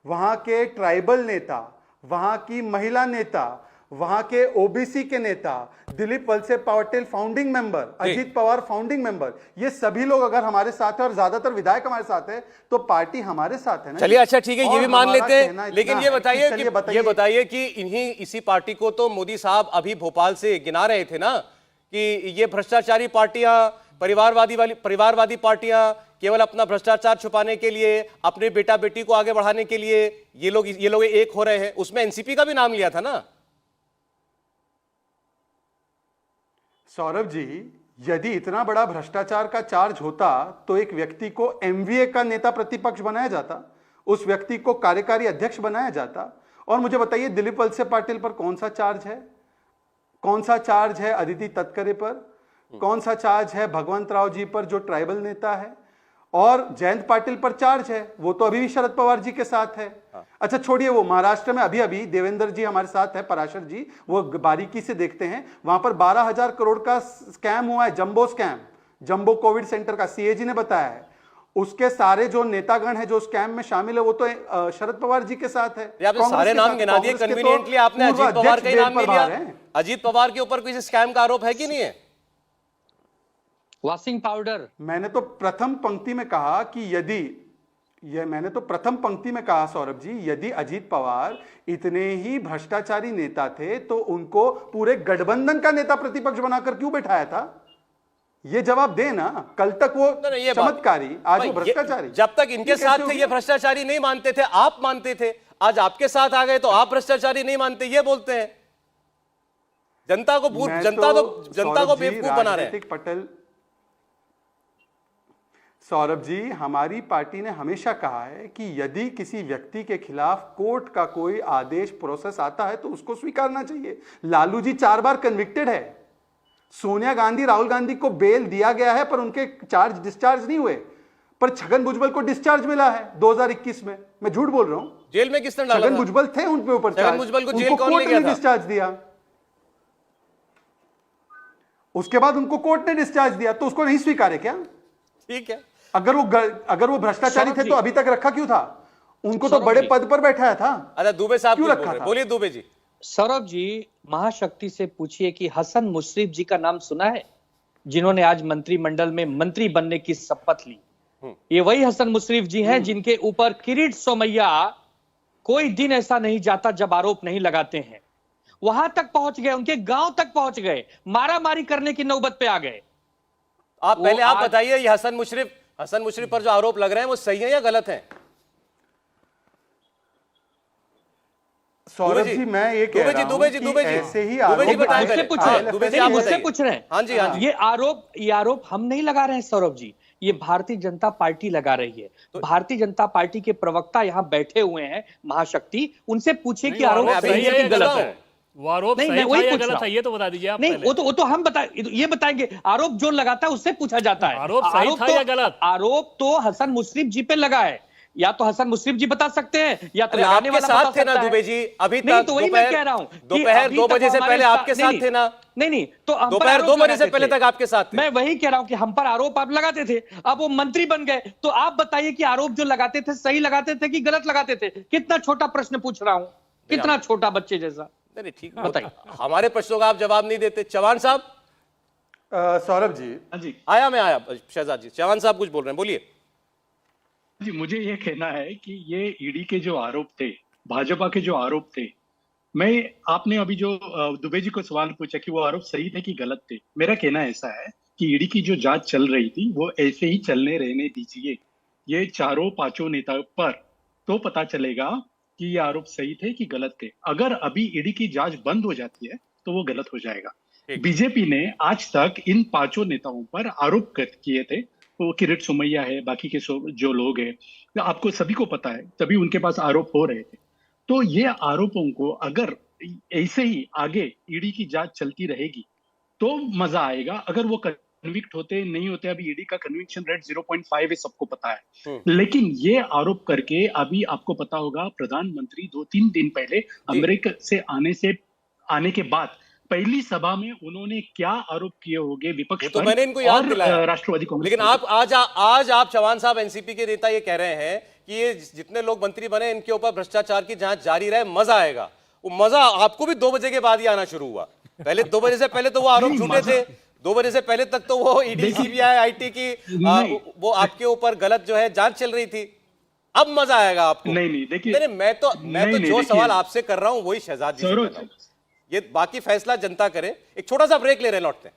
वहां के ट्राइबल नेता, वहां की महिला नेता, वहां के ओबीसी के नेता, Dilip Walse Patil founding member, Ajit Pawar founding member, ये सभी लोग अगर हमारे साथ है और ज्यादातर विधायक हमारे साथ है तो पार्टी हमारे साथ है ना। चलिए, अच्छा ठीक है, ये भी मान लेते हैं, लेकिन ये बताइए कि इसी पार्टी को तो मोदी साहब अभी भोपाल से गिना रहे थे ना कि ये भ्रष्टाचारी पार्टियां, परिवारवादी पार्टियां केवल अपना भ्रष्टाचार छुपाने के लिए, अपने बेटा बेटी को आगे बढ़ाने के लिए ये लोग एक हो रहे हैं। उसमें एनसीपी का भी नाम लिया था ना। सौरभ जी, यदि इतना बड़ा भ्रष्टाचार का चार्ज होता तो एक व्यक्ति को एमवीए का नेता प्रतिपक्ष बनाया जाता, उस व्यक्ति को कार्यकारी अध्यक्ष बनाया जाता। और मुझे बताइए, दिलीप वलसे पाटिल पर कौन सा चार्ज है? कौन सा चार्ज है अदिति तटकरे पर? कौन सा चार्ज है भगवंत राव जी पर, जो ट्राइबल नेता है? और जयंत पाटिल पर चार्ज है, वो तो अभी भी शरद पवार जी के साथ है। अच्छा छोड़िए, वो महाराष्ट्र में अभी अभी देवेंद्र जी हमारे साथ है, पराशर जी, वो बारीकी से देखते हैं। वहां पर 12,000 करोड़ का स्कैम हुआ है, jumbo scam, jumbo Covid centre का, सीएजी ने बताया है। उसके सारे जो नेतागण है जो स्कैम में शामिल है वो तो शरद पवार जी के साथ है। आपने सारे नाम गिना दिए कन्वीनियंटली, आपने अजीत पवार का ही नाम नहीं लिया। अजीत पवार के ऊपर किसी स्कैम का आरोप है कि नहीं है? वॉशिंग पाउडर, मैंने तो प्रथम पंक्ति में कहा कि मैंने तो प्रथम पंक्ति में कहा सौरभ जी, यदि अजीत पवार इतने ही भ्रष्टाचारी नेता थे तो उनको पूरे गठबंधन का नेता प्रतिपक्ष बनाकर क्यों बैठाया था? ये जवाब दे ना। कल तक वो चमत्कारी, आज वो भ्रष्टाचारी। जब तक इनके साथ थे ये भ्रष्टाचारी नहीं मानते थे, आप मानते थे। आज आपके साथ आ गए तो आप भ्रष्टाचारी नहीं मानते, ये बोलते हैं। जनता को बेवकूफ बना रहे हैं। पटेल, सौरभ जी, हमारी पार्टी ने हमेशा कहा है कि यदि किसी व्यक्ति के खिलाफ कोर्ट का कोई आदेश प्रोसेस आता है तो उसको स्वीकारना चाहिए। लालू जी 4 बार कन्विक्टेड है। सोनिया गांधी, राहुल गांधी को बेल दिया गया है पर उनके चार्ज डिस्चार्ज नहीं हुए, पर छगन भुजबल को डिस्चार्ज मिला है 2021 में। मैं झूठ बोल रहा हूं? जेल में किसने डाला? छगन भुजबल थे उनके ऊपर, छगन भुजबल को जेल कौन ले गया था? डिस्चार्ज दिया, उसके बाद उनको कोर्ट ने डिस्चार्ज दिया, तो उसको नहीं स्वीकारे क्या? ठीक है, अगर वो भ्रष्टाचारी थे तो अभी तक रखा क्यों था? उनको तो बड़े पद पर बैठाया था। अच्छा दुबे साहब क्यों रखा था? बोलिए दुबे जी। सौरभ जी, महाशक्ति से पूछिए कि हसन मुश्रीफ जी का नाम सुना है, जिन्होंने आज मंत्रिमंडल में मंत्री बनने की शपथ ली। ये वही हसन मुश्रीफ जी हैं जिनके ऊपर किरीट सोमैया कोई दिन ऐसा नहीं जाता जब आरोप नहीं लगाते हैं। वहां तक पहुंच गए, उनके गांव तक पहुंच गए, मारामारी करने की नौबत पे आ गए। आप बताइए, ये हसन मुशर्रफ पर जो आरोप लग रहे हैं वो सही है या गलत है? सौरभ जी, मैं ये कह रहा हूं कि ऐसे ही आरोप मुझसे पूछ रहे हैं। हाँ जी, हाँ जी। ये आरोप हम नहीं लगा रहे हैं सौरभ जी, ये भारतीय जनता पार्टी लगा रही है। तो भारतीय जनता पार्टी के प्रवक्ता यहाँ बैठे हुए हैं, महाशक्ति, उनसे पूछिए कि आरोप सही है कि गलत है। वो आरोप सही था या गलत है ये तो बता दीजिए आप। नहीं, वो तो हम ये बताएंगे। आरोप जो लगाता है उससे पूछा जाता है आरोप सही था या गलत। आरोप तो हसन मुश्रीफ जी पे लगा है, या तो हसन मुश्रीफ जी बता सकते हैं या तो लगाने वाला साथ थे ना दुबे जी अभी तक। तो वही मैं कह रहा हूं, दोपहर 2 बजे से पहले आपके साथ थे ना? नहीं, तो दोपहर 2 बजे से पहले तक आपके साथ थे। मैं वही कह रहा हूं कि हम पर आरोप आप लगाते थे, अब वो मंत्री बन गए, तो आप बताइए कि आरोप जो लगाते थे सही लगाते थे कि गलत लगाते थे? कितना छोटा प्रश्न पूछ रहा हूं, कितना छोटा, बच्चे जैसा। नहीं ठीक, बताइए। हमारे प्रश्नों का आप जवाब नहीं देते। चौहान साहब। सौरभ जी, जी आया शहजाद जी। चौहान साहब कुछ बोल रहे हैं, बोलिए जी। मुझे ये कहना है कि ये ईडी के जो आरोप थे, भाजपा के जो आरोप थे, आपने अभी जो दुबे जी को सवाल पूछा कि वो आरोप सही थे कि गलत थे, मेरा कहना ऐसा है कि ईडी की जो जांच चल रही थी वो ऐसे ही चलने रहने दीजिए। ये 4-5 नेताओं पर तो पता चलेगा कि ये आरोप सही थे कि गलत थे। अगर अभी ईडी की जांच बंद हो जाती है तो वो गलत हो जाएगा। बीजेपी ने आज तक इन 5 नेताओं पर आरोप किए थे, वो किरीट सोमैया है, बाकी के जो लोग हैं, आपको सभी को पता है, तभी उनके पास आरोप हो रहे थे। तो ये आरोपों को अगर ऐसे ही आगे ईडी की जांच चलती रहेगी तो मजा आएगा। अगर वो कन्विक्ट होते नहीं होते, अभी ईडी का कन्विक्शन रेट 0.5 है, सबको पता है। लेकिन ये आरोप करके अभी आपको पता होगा, प्रधानमंत्री 2-3 दिन पहले अमेरिका से आने के बाद पहली सभा में उन्होंने क्या आरोप किए होंगे विपक्ष पर, तो मैंने इनको याद दिलाया राष्ट्रवादी कांग्रेस। लेकिन आज आप चौहान साहब एनसीपी के नेता ये कह रहे हैं कि ये जितने लोग मंत्री बने इनके ऊपर भ्रष्टाचार की जांच जारी रहे, मजा आएगा। वो मजा आपको भी 2 बजे के बाद ही आना शुरू हुआ। पहले 2 बजे से पहले तो वो आरोप झूठे थे। 2 बजे से पहले तक तो वो ईडी, सीबीआई, आईटी की वो आपके ऊपर गलत जो है जांच चल रही थी। अब मजा आएगा आपको। नहीं देखिए, मैं तो जो सवाल आपसे कर रहा हूं वही शहजाद जी से कर रहा हूं। ये बाकी फैसला जनता करे। एक छोटा सा ब्रेक ले रहे, लौटते हैं।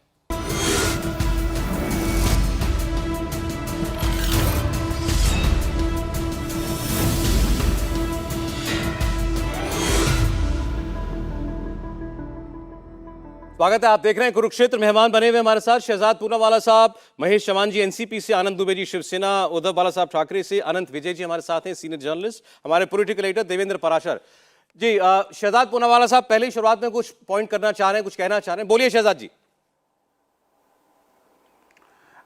स्वागत है, आप देख रहे हैं कुरुक्षेत्र। मेहमान बने हुए हमारे साथ शहजाद पूनावाला साहब, महेश चौहान जी एनसीपी से, आनंद दुबे जी शिवसेना, उद्धव बाला साहब ठाकरे से, अनंत विजय जी हमारे साथ हैं, सीनियर जर्नलिस्ट, हमारे पॉलिटिकल एडिटर देवेंद्र पराशर जी। शहजाद पूनावाला साहब पहले ही शुरुआत में कुछ पॉइंट करना चाह रहे हैं, कुछ कहना चाह रहे हैं, बोलिए शहजाद जी।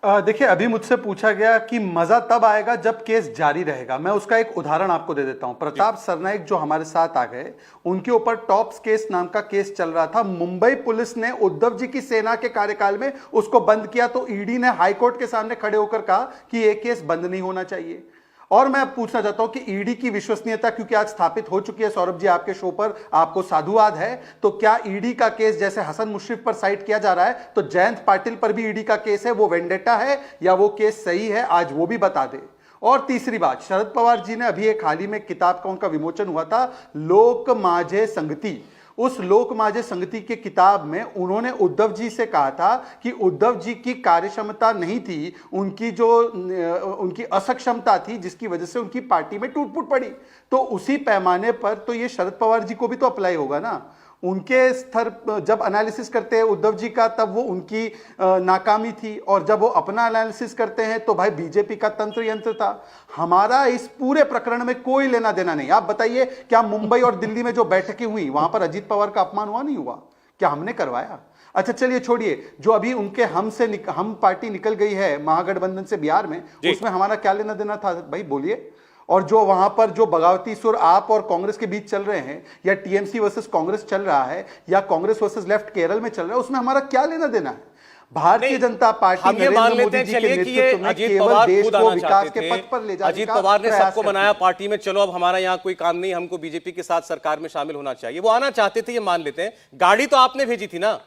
देखिए, अभी मुझसे पूछा गया कि मजा तब आएगा जब केस जारी रहेगा। मैं उसका एक उदाहरण आपको दे देता हूं। प्रताप सरनाइक जो हमारे साथ आ गए, उनके ऊपर टॉप्स केस नाम का केस चल रहा था। मुंबई पुलिस ने उद्धव जी की सेना के कार्यकाल में उसको बंद किया, तो ईडी ने हाईकोर्ट के सामने खड़े होकर कहा कि यह केस बंद नहीं होना चाहिए। और मैं पूछना चाहता हूं कि ईडी की विश्वसनीयता क्योंकि आज स्थापित हो चुकी है, सौरभ जी आपके शो पर आपको साधुवाद है, तो क्या ईडी का केस जैसे हसन मुश्रिफ पर साइट किया जा रहा है, तो जयंत पाटिल पर भी ईडी का केस है, वो वेंडेटा है या वो केस सही है, आज वो भी बता दे। और तीसरी बात, शरद पवार जी ने अभी एक हाल ही में किताब का उनका विमोचन हुआ था, लोक माझे संगति। उस लोक माझे संगति के किताब में उन्होंने उद्धव जी से कहा था कि उद्धव जी की कार्यक्षमता नहीं थी, उनकी असक्षमता थी, जिसकी वजह से उनकी पार्टी में टूट फूट पड़ी। तो उसी पैमाने पर तो ये शरद पवार जी को भी तो अप्लाई होगा ना। उनके स्तर जब एनालिसिस करते हैं उद्धव जी का, तब वो उनकी नाकामी थी, और जब वो अपना एनालिसिस करते हैं तो भाई बीजेपी का तंत्र यंत्र था। हमारा इस पूरे प्रकरण में कोई लेना देना नहीं। आप बताइए, क्या मुंबई और दिल्ली में जो बैठकें हुई वहां पर अजीत पवार का अपमान हुआ नहीं हुआ? क्या हमने करवाया? अच्छा चलिए छोड़िए, जो अभी उनके हम पार्टी निकल गई है महागठबंधन से बिहार में, उसमें हमारा क्या लेना देना था भाई, बोलिए। और जो वहां पर जो बगावती सुर आप और कांग्रेस के बीच चल रहे हैं, या टीएमसी वर्सेस कांग्रेस चल रहा है, या कांग्रेस वर्सेस लेफ्ट केरल में चल रहा है, उसमें हमारा क्या लेना देना है? भारतीय जनता पार्टी नरेंद्र मोदी जी के नेतृत्व में केवल देश को विकास के पथ पर ले जाने का अजीत पवार ने सबको बनाया पार्टी में, चलो अब हमारा यहाँ कोई काम नहीं, हमको बीजेपी के साथ सरकार में शामिल होना चाहिए। वो आना चाहते थे, ये मान लेते हैं। गाड़ी तो आपने भेजी थी ना?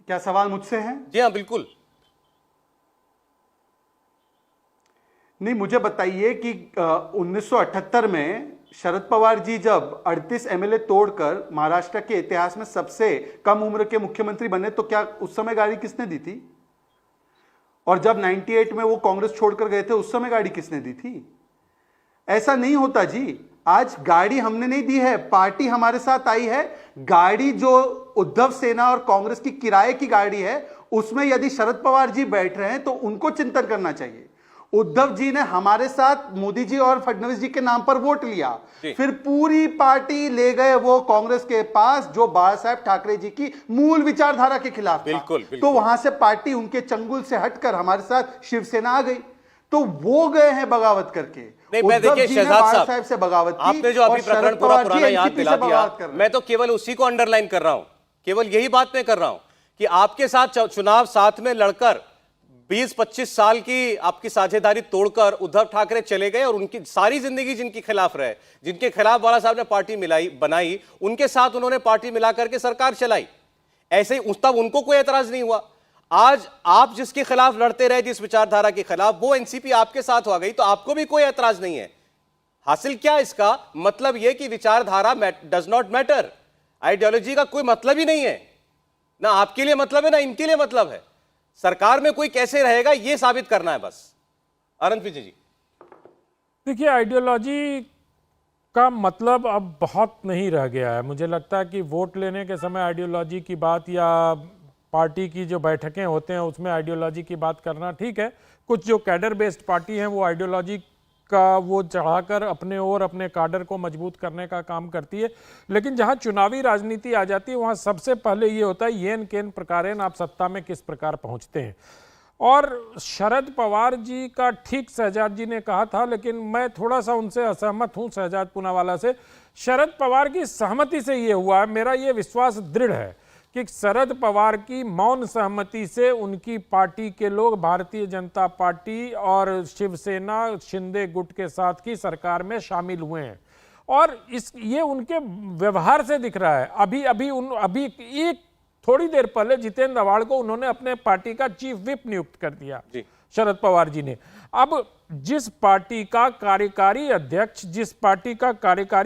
क्या सवाल मुझसे है? जी हाँ, बिल्कुल। नहीं, मुझे बताइए कि 1978 में शरद पवार जी जब 38 एमएलए तोड़कर महाराष्ट्र के इतिहास में सबसे कम उम्र के मुख्यमंत्री बने, तो क्या उस समय गाड़ी किसने दी थी? और जब 98 में वो कांग्रेस छोड़कर गए थे, उस समय गाड़ी किसने दी थी? ऐसा नहीं होता जी। आज गाड़ी हमने नहीं दी है, पार्टी हमारे साथ आई है। गाड़ी जो उद्धव सेना और कांग्रेस की किराए की गाड़ी है, उसमें यदि शरद पवार जी बैठ रहे हैं तो उनको चिंतन करना चाहिए। उद्धव जी ने हमारे साथ मोदी जी और फडणवीस जी के नाम पर वोट लिया, फिर पूरी पार्टी ले गए वो कांग्रेस के पास जो बाला साहेब ठाकरे जी की मूल विचारधारा के खिलाफ था। बिल्कुल। तो वहां से पार्टी उनके चंगुल से हटकर हमारे साथ शिवसेना आ गई, तो वो गए हैं बगावत करके। नहीं, मैं देखिए शहजाद साहब से बगावत की, आपने जो अभी प्रकरण पूरा पुराना याद दिला दिया, मैं तो केवल उसी को अंडरलाइन कर रहा हूं, केवल यही बात मैं कर रहा हूं कि आपके साथ चुनाव साथ में लड़कर 20-25 साल की आपकी साझेदारी तोड़कर उद्धव ठाकरे चले गए, और उनकी सारी जिंदगी जिनके खिलाफ रहे, जिनके खिलाफ बाला साहब ने पार्टी बनाई, उनके साथ उन्होंने पार्टी मिलाकर के सरकार चलाई। ऐसे ही तब उनको कोई एतराज नहीं हुआ। आज आप जिसके खिलाफ लड़ते रहे, जिस विचारधारा के खिलाफ, वो एनसीपी आपके साथ हो गई, तो आपको भी कोई एतराज नहीं है। हासिल क्या इसका मतलब यह कि विचारधारा डज नॉट मैटर, आइडियोलॉजी का कोई मतलब ही नहीं है, ना आपके लिए मतलब है ना इनके लिए मतलब है। सरकार में कोई कैसे रहेगा ये साबित करना है बस। अनंत विजय जी, देखिए आइडियोलॉजी का मतलब अब बहुत नहीं रह गया है। मुझे लगता है कि वोट लेने के समय आइडियोलॉजी की बात या पार्टी की जो बैठकें होते हैं उसमें आइडियोलॉजी की बात करना ठीक है। कुछ जो कैडर बेस्ड पार्टी हैं वो आइडियोलॉजी का वो चढ़ाकर अपने और अपने काडर को मजबूत करने का काम करती है, लेकिन जहां चुनावी राजनीति आ जाती है वहां सबसे पहले ये होता है येन केन प्रकारेण आप सत्ता में किस प्रकार पहुंचते हैं। और शरद पवार जी का ठीक शहजाद जी ने कहा था, लेकिन मैं थोड़ा सा उनसे असहमत हूं, शहजाद पूनावाला से। शरद पवार की सहमति से ये हुआ है, मेरा ये विश्वास दृढ़ है कि शरद पवार की मौन सहमति से उनकी पार्टी के लोग भारतीय जनता पार्टी और शिवसेना शिंदे गुट के साथ की सरकार में शामिल हुए हैं, और ये उनके व्यवहार से दिख रहा है। अभी एक थोड़ी देर पहले जितेंद्र आव्हाड को उन्होंने अपने पार्टी का चीफ व्हिप नियुक्त कर दिया शरद पवार जी ने। अब जिस पार्टी का कार्यकारी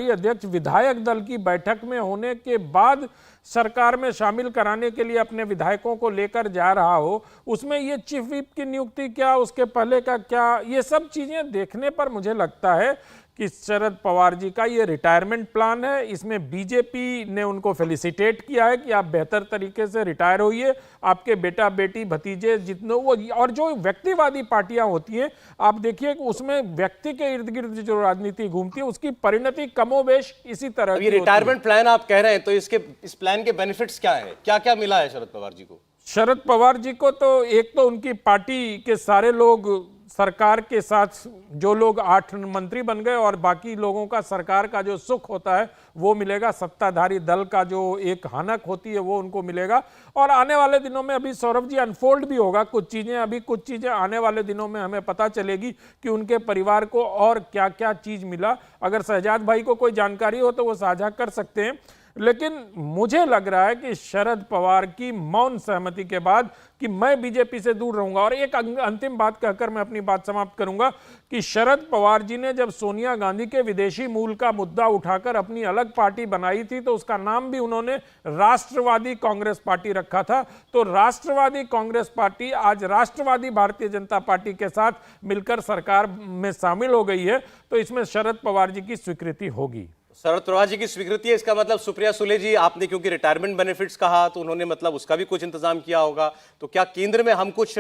अध्यक्ष विधायक दल की बैठक में होने के बाद सरकार में शामिल कराने के लिए अपने विधायकों को लेकर जा रहा हो, उसमें ये चीफ व्हिप की नियुक्ति क्या, उसके पहले का क्या, ये सब चीजें देखने पर मुझे लगता है कि शरद पवार जी का ये रिटायरमेंट प्लान है। इसमें बीजेपी ने उनको फेलिसिटेट किया है कि आप बेहतर तरीके से रिटायर होइए, आपके बेटा बेटी भतीजे जितने वो, और जो व्यक्तिवादी पार्टियां होती हैं आप देखिए कि उसमें व्यक्ति के इर्द गिर्द जो राजनीति घूमती है उसकी परिणति कमोबेश इसी तरह अब की ये होती है। रिटायरमेंट प्लान आप कह रहे हैं, तो इस प्लान के बेनिफिट्स क्या है, क्या क्या मिला है शरद पवार जी को? शरद पवार जी को तो एक तो उनकी पार्टी के सारे लोग सरकार के साथ, जो लोग 8 मंत्री बन गए, और बाकी लोगों का सरकार का जो सुख होता है वो मिलेगा, सत्ताधारी दल का जो एक हनक होती है वो उनको मिलेगा। और आने वाले दिनों में अभी सौरभ जी अनफोल्ड भी होगा कुछ चीजें आने वाले दिनों में हमें पता चलेगी कि उनके परिवार को और क्या क्या चीज मिला। अगर शहजाद भाई को कोई जानकारी हो तो वो साझा कर सकते हैं, लेकिन मुझे लग रहा है कि शरद पवार की मौन सहमति के बाद कि मैं बीजेपी से दूर रहूंगा। और एक अंतिम बात कहकर मैं अपनी बात समाप्त करूंगा कि शरद पवार जी ने जब सोनिया गांधी के विदेशी मूल का मुद्दा उठाकर अपनी अलग पार्टी बनाई थी तो उसका नाम भी उन्होंने राष्ट्रवादी कांग्रेस पार्टी रखा था। तो राष्ट्रवादी कांग्रेस पार्टी आज राष्ट्रवादी भारतीय जनता पार्टी के साथ मिलकर सरकार में शामिल हो गई है, तो इसमें शरद पवार जी की स्वीकृति होगी। शरद पवार जी की स्वीकृति है, इसका मतलब सुप्रिया सुले जी, आपने क्योंकि रिटायरमेंट बेनिफिट्स कहा तो उन्होंने मतलब उसका भी कुछ इंतजाम किया होगा, तो क्या केंद्र में हम कुछ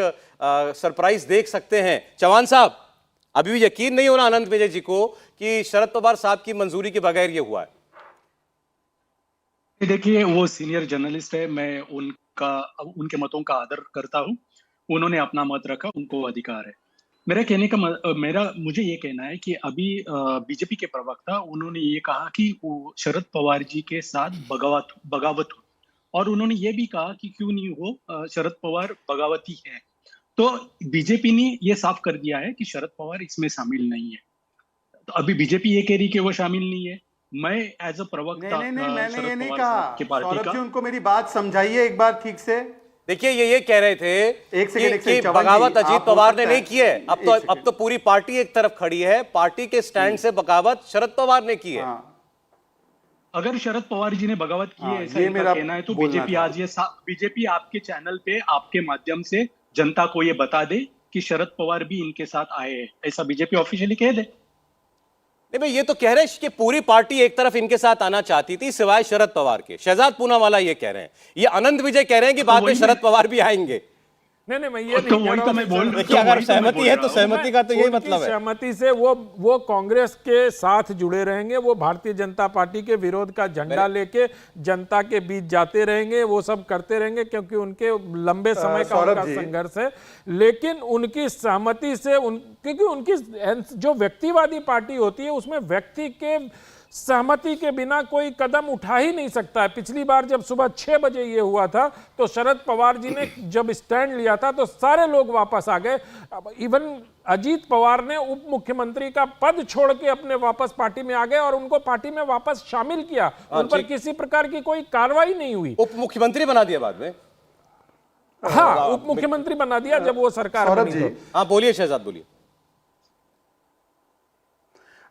सरप्राइज देख सकते हैं? चौहान साहब, अभी भी यकीन नहीं हो रहा आनंद विजय जी को कि शरद पवार साहब की मंजूरी के बगैर ये हुआ है? देखिए, वो सीनियर जर्नलिस्ट है, मैं उनके मतों का आदर करता हूं। उन्होंने अपना मत रखा, उनको अधिकार है। मुझे ये कहना है कि अभी बीजेपी के प्रवक्ता उन्होंने ये कहा कि वो शरद पवार जी के साथ बगावत हो, और उन्होंने ये भी कहा कि क्यों नहीं हो, शरद पवार बगावती है। तो बीजेपी ने ये साफ कर दिया है कि शरद पवार इसमें शामिल नहीं है। तो अभी बीजेपी ये कह रही कि वो शामिल नहीं है। मैं एज अ प्रवक्ता नहीं, मैंने शरद ये नहीं पवार कहा। साहब की पार्टी सौरभ का, जी, उनको मेरी बात समझाइए एक बार ठीक से। देखिए, ये कह रहे थे एक सेकंड, कि चौहान जी, बगावत अजीत आप बोल पवार सकते ने नहीं हैं। की है। अब तो पूरी पार्टी एक तरफ खड़ी है, पार्टी के स्टैंड से बगावत शरद पवार ने की है। अगर शरद पवार जी ने बगावत की है, ऐसा ये इनका मेरा कहना है, तो बोलना बीजेपी आपके चैनल पे आपके माध्यम से जनता को ये बता दे कि शरद पवार भी इनके साथ आए हैं, ऐसा बीजेपी ऑफिशियली कह दे। नहीं भाई, ये तो कह रहे हैं कि पूरी पार्टी एक तरफ इनके साथ आना चाहती थी सिवाय शरद पवार के। शहजाद पूनावाला ये कह रहे हैं, ये आनंद विजय कह रहे हैं कि बाद में शरद पवार भी आएंगे। नहीं, मैं ये तो वही तो मैं बोल देखिए, अगर सहमति है तो सहमति का तो यही मतलब है। सहमति से वो कांग्रेस के साथ जुड़े रहेंगे, वो भारतीय जनता पार्टी के विरोध का झंडा लेके जनता के बीच जाते रहेंगे, वो सब करते रहेंगे, क्योंकि उनके लंबे समय का उनका संघर्ष है। लेकिन उनकी सहमति से क्योंकि उनकी जो व्यक्तिवादी पार्टी होती है उसमें व्यक्ति के सहमति के बिना कोई कदम उठा ही नहीं सकता है। पिछली बार जब सुबह 6 बजे ये हुआ था तो शरद पवार जी ने जब स्टैंड लिया था तो सारे लोग वापस आ गए। इवन अजीत पवार ने उप मुख्यमंत्री का पद छोड़ के अपने वापस पार्टी में आ गए और उनको पार्टी में वापस शामिल किया। उन पर किसी प्रकार की कोई कार्रवाई नहीं हुई। उप मुख्यमंत्री बना दिया बाद में। हाँ, उप मुख्यमंत्री बना दिया जब वो सरकार बनी तो। हाँ, बोलिए शहजाद, बोलिए।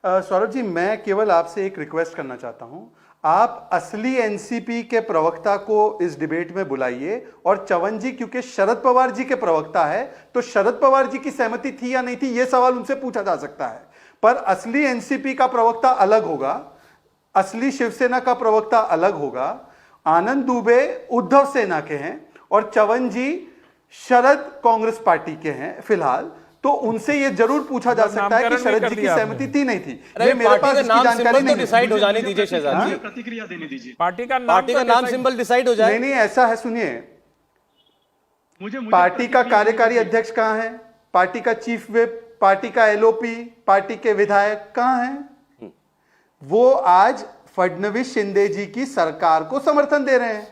सौरभ जी, मैं केवल आपसे एक रिक्वेस्ट करना चाहता हूं, आप असली एनसीपी के प्रवक्ता को इस डिबेट में बुलाइए। और चवन जी, क्योंकि शरद पवार जी के प्रवक्ता है तो शरद पवार जी की सहमति थी या नहीं थी यह सवाल उनसे पूछा जा सकता है, पर असली एनसीपी का प्रवक्ता अलग होगा, असली शिवसेना का प्रवक्ता अलग होगा। आनंद दुबे उद्धव सेना के हैं और चवन जी शरद कांग्रेस पार्टी के हैं फिलहाल, तो उनसे ये जरूर पूछा जा सकता है कि शरद जी की सहमति थी नहीं थी। ये मेरे पास इसकी जानकारी नहीं है। डिसाइड हो जाने दीजिए शहजाद जी, प्रतिक्रिया देने दीजिए। पार्टी का नाम सिंबल डिसाइड हो जाए। नहीं, ऐसा है, सुनिए, मुझे पार्टी का कार्यकारी अध्यक्ष कहां है, पार्टी का चीफ व्हिप, पार्टी का एलओपी, पार्टी के विधायक कहां हैं? वो आज फडणवीस शिंदे जी की सरकार को समर्थन दे रहे हैं।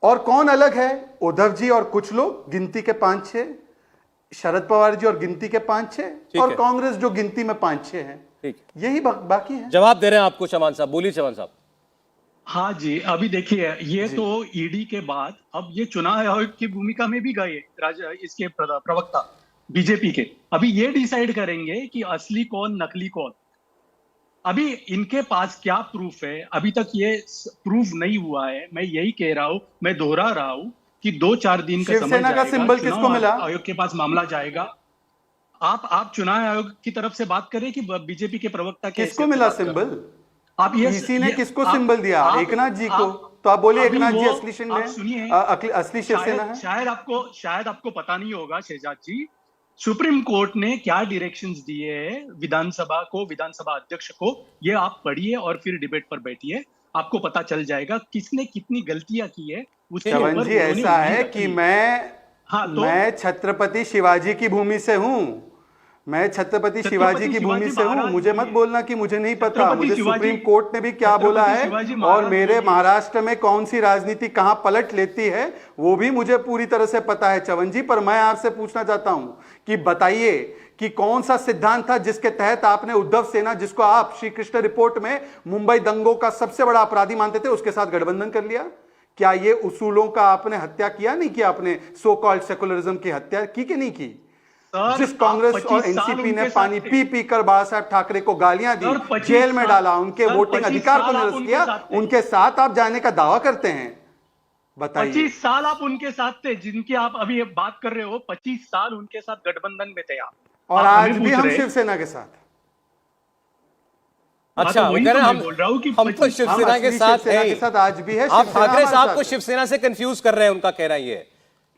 और कौन अलग है? उद्धव जी और कुछ लोग, गिनती के 5-6, शरद पवार जी और गिनती के 5-6, और कांग्रेस जो गिनती में 5-6 हैं। यही बाकी है। जवाब दे रहे हैं आपको चौहान साहब, बोलिए चौहान साहब। हाँ जी, अभी देखिए, ये तो ईडी के बाद अब ये चुनाव आयोग की भूमिका में भी गए इसके प्रवक्ता बीजेपी के। अभी ये डिसाइड करेंगे कि असली कौन नकली कौन। अभी इनके पास क्या प्रूफ है? अभी तक ये प्रूफ नहीं हुआ है। मैं यही कह रहा हूं, मैं दोहरा रहा हूं कि 2-4 दिन का समय शिवसेना का सिंबल किसको मिला? आयोग के पास मामला जाएगा। आप चुनाव आयोग की तरफ से बात करें कि बीजेपी के प्रवक्ता किसको मिला सिंबल? आप ये किसी ने किसको सिंबल दिया? एकनाथ जी को। तो आप बोलिए एकनाथ जी असली सुनिए, असली शिवसेना है। शायद आपको पता नहीं होगा शहजाद जी सुप्रीम कोर्ट ने क्या डायरेक्शंस दिए हैं विधानसभा को, विधानसभा अध्यक्ष को, ये आप पढ़िए और फिर डिबेट पर बैठिए, आपको पता चल जाएगा किसने कितनी गलतियां की है। उसके चवन ऊपर जी उन्होंने ऐसा उंगली है रखी कि है। मैं मैं छत्रपति शिवाजी की भूमि से हूं। मैं छत्रपति शिवाजी की भूमि से हूं। मुझे मत बोलना कि मुझे नहीं पता। मुझे सुप्रीम कोर्ट ने भी क्या बोला है और मेरे महाराष्ट्र में कौन सी राजनीति कहां पलट लेती है वो भी मुझे पूरी तरह से पता है चवन जी। पर मैं आपसे पूछना चाहता हूं कि बताइए कि कौन सा सिद्धांत था जिसके तहत आपने उद्धव सेना, जिसको आप श्री कृष्ण रिपोर्ट में मुंबई दंगों का सबसे बड़ा अपराधी मानते थे, उसके साथ गठबंधन कर लिया? क्या ये उसूलों का आपने हत्या किया नहीं किया? आपने सो कॉल्ड सेकुलरिज्म की हत्या की कि नहीं की? जिस कांग्रेस और एनसीपी ने पानी पी पी कर बाला साहब ठाकरे को गालियां दी, जेल में डाला, उनके वोटिंग अधिकार को निरस्त किया, उनके साथ आप जाने का दावा करते हैं? बताइए। 25 साल आप उनके साथ थे, जिनकी आप अभी बात कर रहे हो, 25 साल उनके साथ गठबंधन में थे आप। और आज भी हम शिवसेना के साथ। अच्छा, वही कह रहे तो हैं मैं बोल रहा हूँ कि हम तो शिवसेना के साथ हैं। के साथ आज भी है। आप ठाकरे साहब को शिवसेना से कंफ्यूज कर रहे हैं, उनका कहना ये है।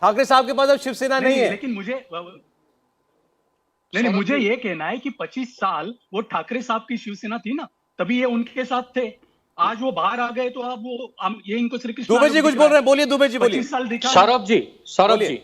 ठाकरे साहब के पास अब शिवसेना नहीं है। लेकिन मुझे ये कहना है कि 25 साल वो ठाकरे साहब की शिवसेना थी ना, तभी ये उनके साथ थे। आज वो बाहर आ गए तो अब ये इनको श्री कृष्ण दुबे जी कुछ बोल रहे हैं, बोलिए दुबे जी, बोलिए। 25 साल दिखा। सौरभ जी,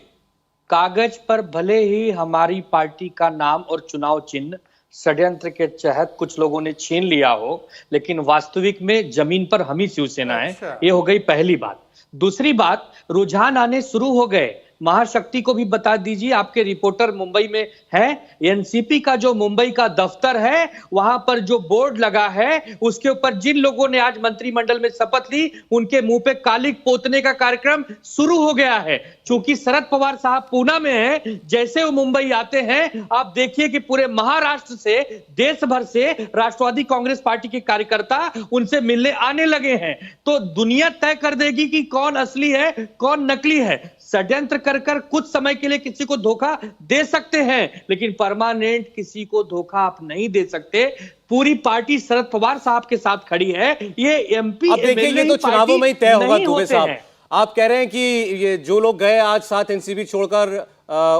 कागज पर भले ही हमारी पार्टी का नाम और चुनाव चिन्ह षड्यंत्र के तहत कुछ लोगों ने छीन लिया हो, लेकिन वास्तविक में जमीन पर हम ही शिवसेना है। ये हो गई पहली बात। दूसरी बात, रुझान आने शुरू हो गए। महाशक्ति को भी बता दीजिए, आपके रिपोर्टर मुंबई में है। एनसीपी का जो मुंबई का दफ्तर है, वहां पर जो बोर्ड लगा है, उसके ऊपर जिन लोगों ने आज मंत्रिमंडल में शपथ ली, उनके मुंह पे कालिक पोतने का कार्यक्रम शुरू हो गया है। चूंकि शरद पवार साहब पूना में है, जैसे वो मुंबई आते हैं, आप देखिए कि पूरे महाराष्ट्र से, देश भर से राष्ट्रवादी कांग्रेस पार्टी के कार्यकर्ता उनसे मिलने आने लगे हैं। तो दुनिया तय कर देगी कि कौन असली है, कौन नकली है। षड्यंत्र कर कुछ समय के लिए किसी को धोखा दे सकते हैं, लेकिन परमानेंट किसी को धोखा आप नहीं दे सकते। पूरी पार्टी शरद पवार साहब के साथ खड़ी है। ये एमपी अब देखिए, ये तो चुनावों में ही तय होगा। दुबे साहब, आप कह रहे हैं कि ये जो लोग गए आज साथ एनसीपी छोड़कर,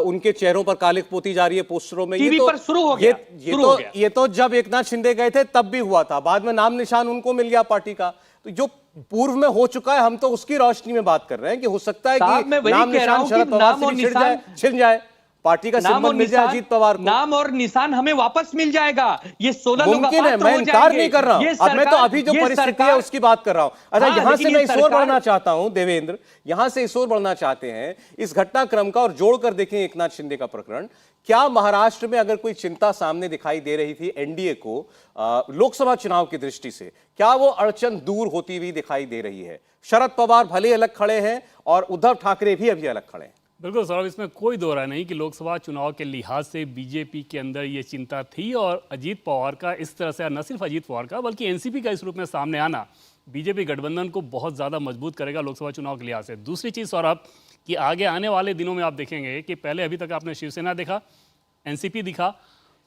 उनके चेहरों पर कालिक पोती जा रही है पोस्टरों में। टीवी पर शुरू हो गया। ये तो जब एकनाथ शिंदे गए थे तब भी हुआ था, बाद में नाम निशान उनको मिल गया पार्टी का। तो जो पूर्व में हो चुका है, हम तो उसकी रोशनी में बात कर रहे हैं कि हो सकता है कि नाम निशान शरद पवार से भी छिन जाए, पार्टी का सिंबल मिल जाए अजीत पवार को। नाम और निशान हमें वापस मिल जाएगा। ये 16 लोग मुमकिन है, मैं इनकार नहीं कर रहा हूं। अब मैं तो अभी जो परिस्थिति है उसकी बात कर रहा हूं। अच्छा, यहां से मैं इस ओर बढ़ना चाहता हूं देवेंद्र, यहां से इस ओर बढ़ना चाहते हैं इस घटनाक्रम का, और जोड़कर देखें एकनाथ शिंदे का प्रकरण। क्या महाराष्ट्र में अगर कोई चिंता सामने दिखाई दे रही थी एनडीए को लोकसभा चुनाव की दृष्टि से, क्या वो अड़चन दूर होती हुई दिखाई दे रही है? शरद पवार भले अलग खड़े हैं और उद्धव ठाकरे भी अभी अलग खड़े हैं। बिल्कुल सौरभ, इसमें कोई दो राय नहीं कि लोकसभा चुनाव के लिहाज से बीजेपी के अंदर ये चिंता थी, और अजीत पवार का इस तरह से, न सिर्फ अजीत पवार का बल्कि एनसीपी का इस रूप में सामने आना बीजेपी गठबंधन को बहुत ज़्यादा मजबूत करेगा लोकसभा चुनाव के लिहाज से। दूसरी चीज़ सौरभ, कि आगे आने वाले दिनों में आप देखेंगे कि पहले अभी तक आपने शिवसेना देखा, एनसीपी दिखा,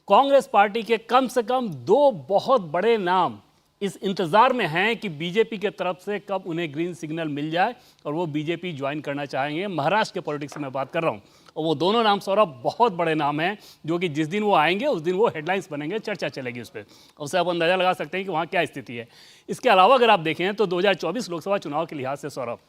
कांग्रेस पार्टी के कम से कम 2 बहुत बड़े नाम इस इंतजार में हैं कि बीजेपी के तरफ से कब उन्हें ग्रीन सिग्नल मिल जाए और वो बीजेपी ज्वाइन करना चाहेंगे। महाराष्ट्र के पॉलिटिक्स से मैं बात कर रहा हूं, और वो दोनों नाम सौरभ बहुत बड़े नाम हैं, जो कि जिस दिन वो आएंगे उस दिन वो हेडलाइंस बनेंगे, चर्चा चलेगी उस पर। उससे आप अंदाजा लगा सकते हैं कि वहाँ क्या स्थिति है। इसके अलावा अगर आप देखें तो 2024 लोकसभा चुनाव के लिहाज से सौरभ,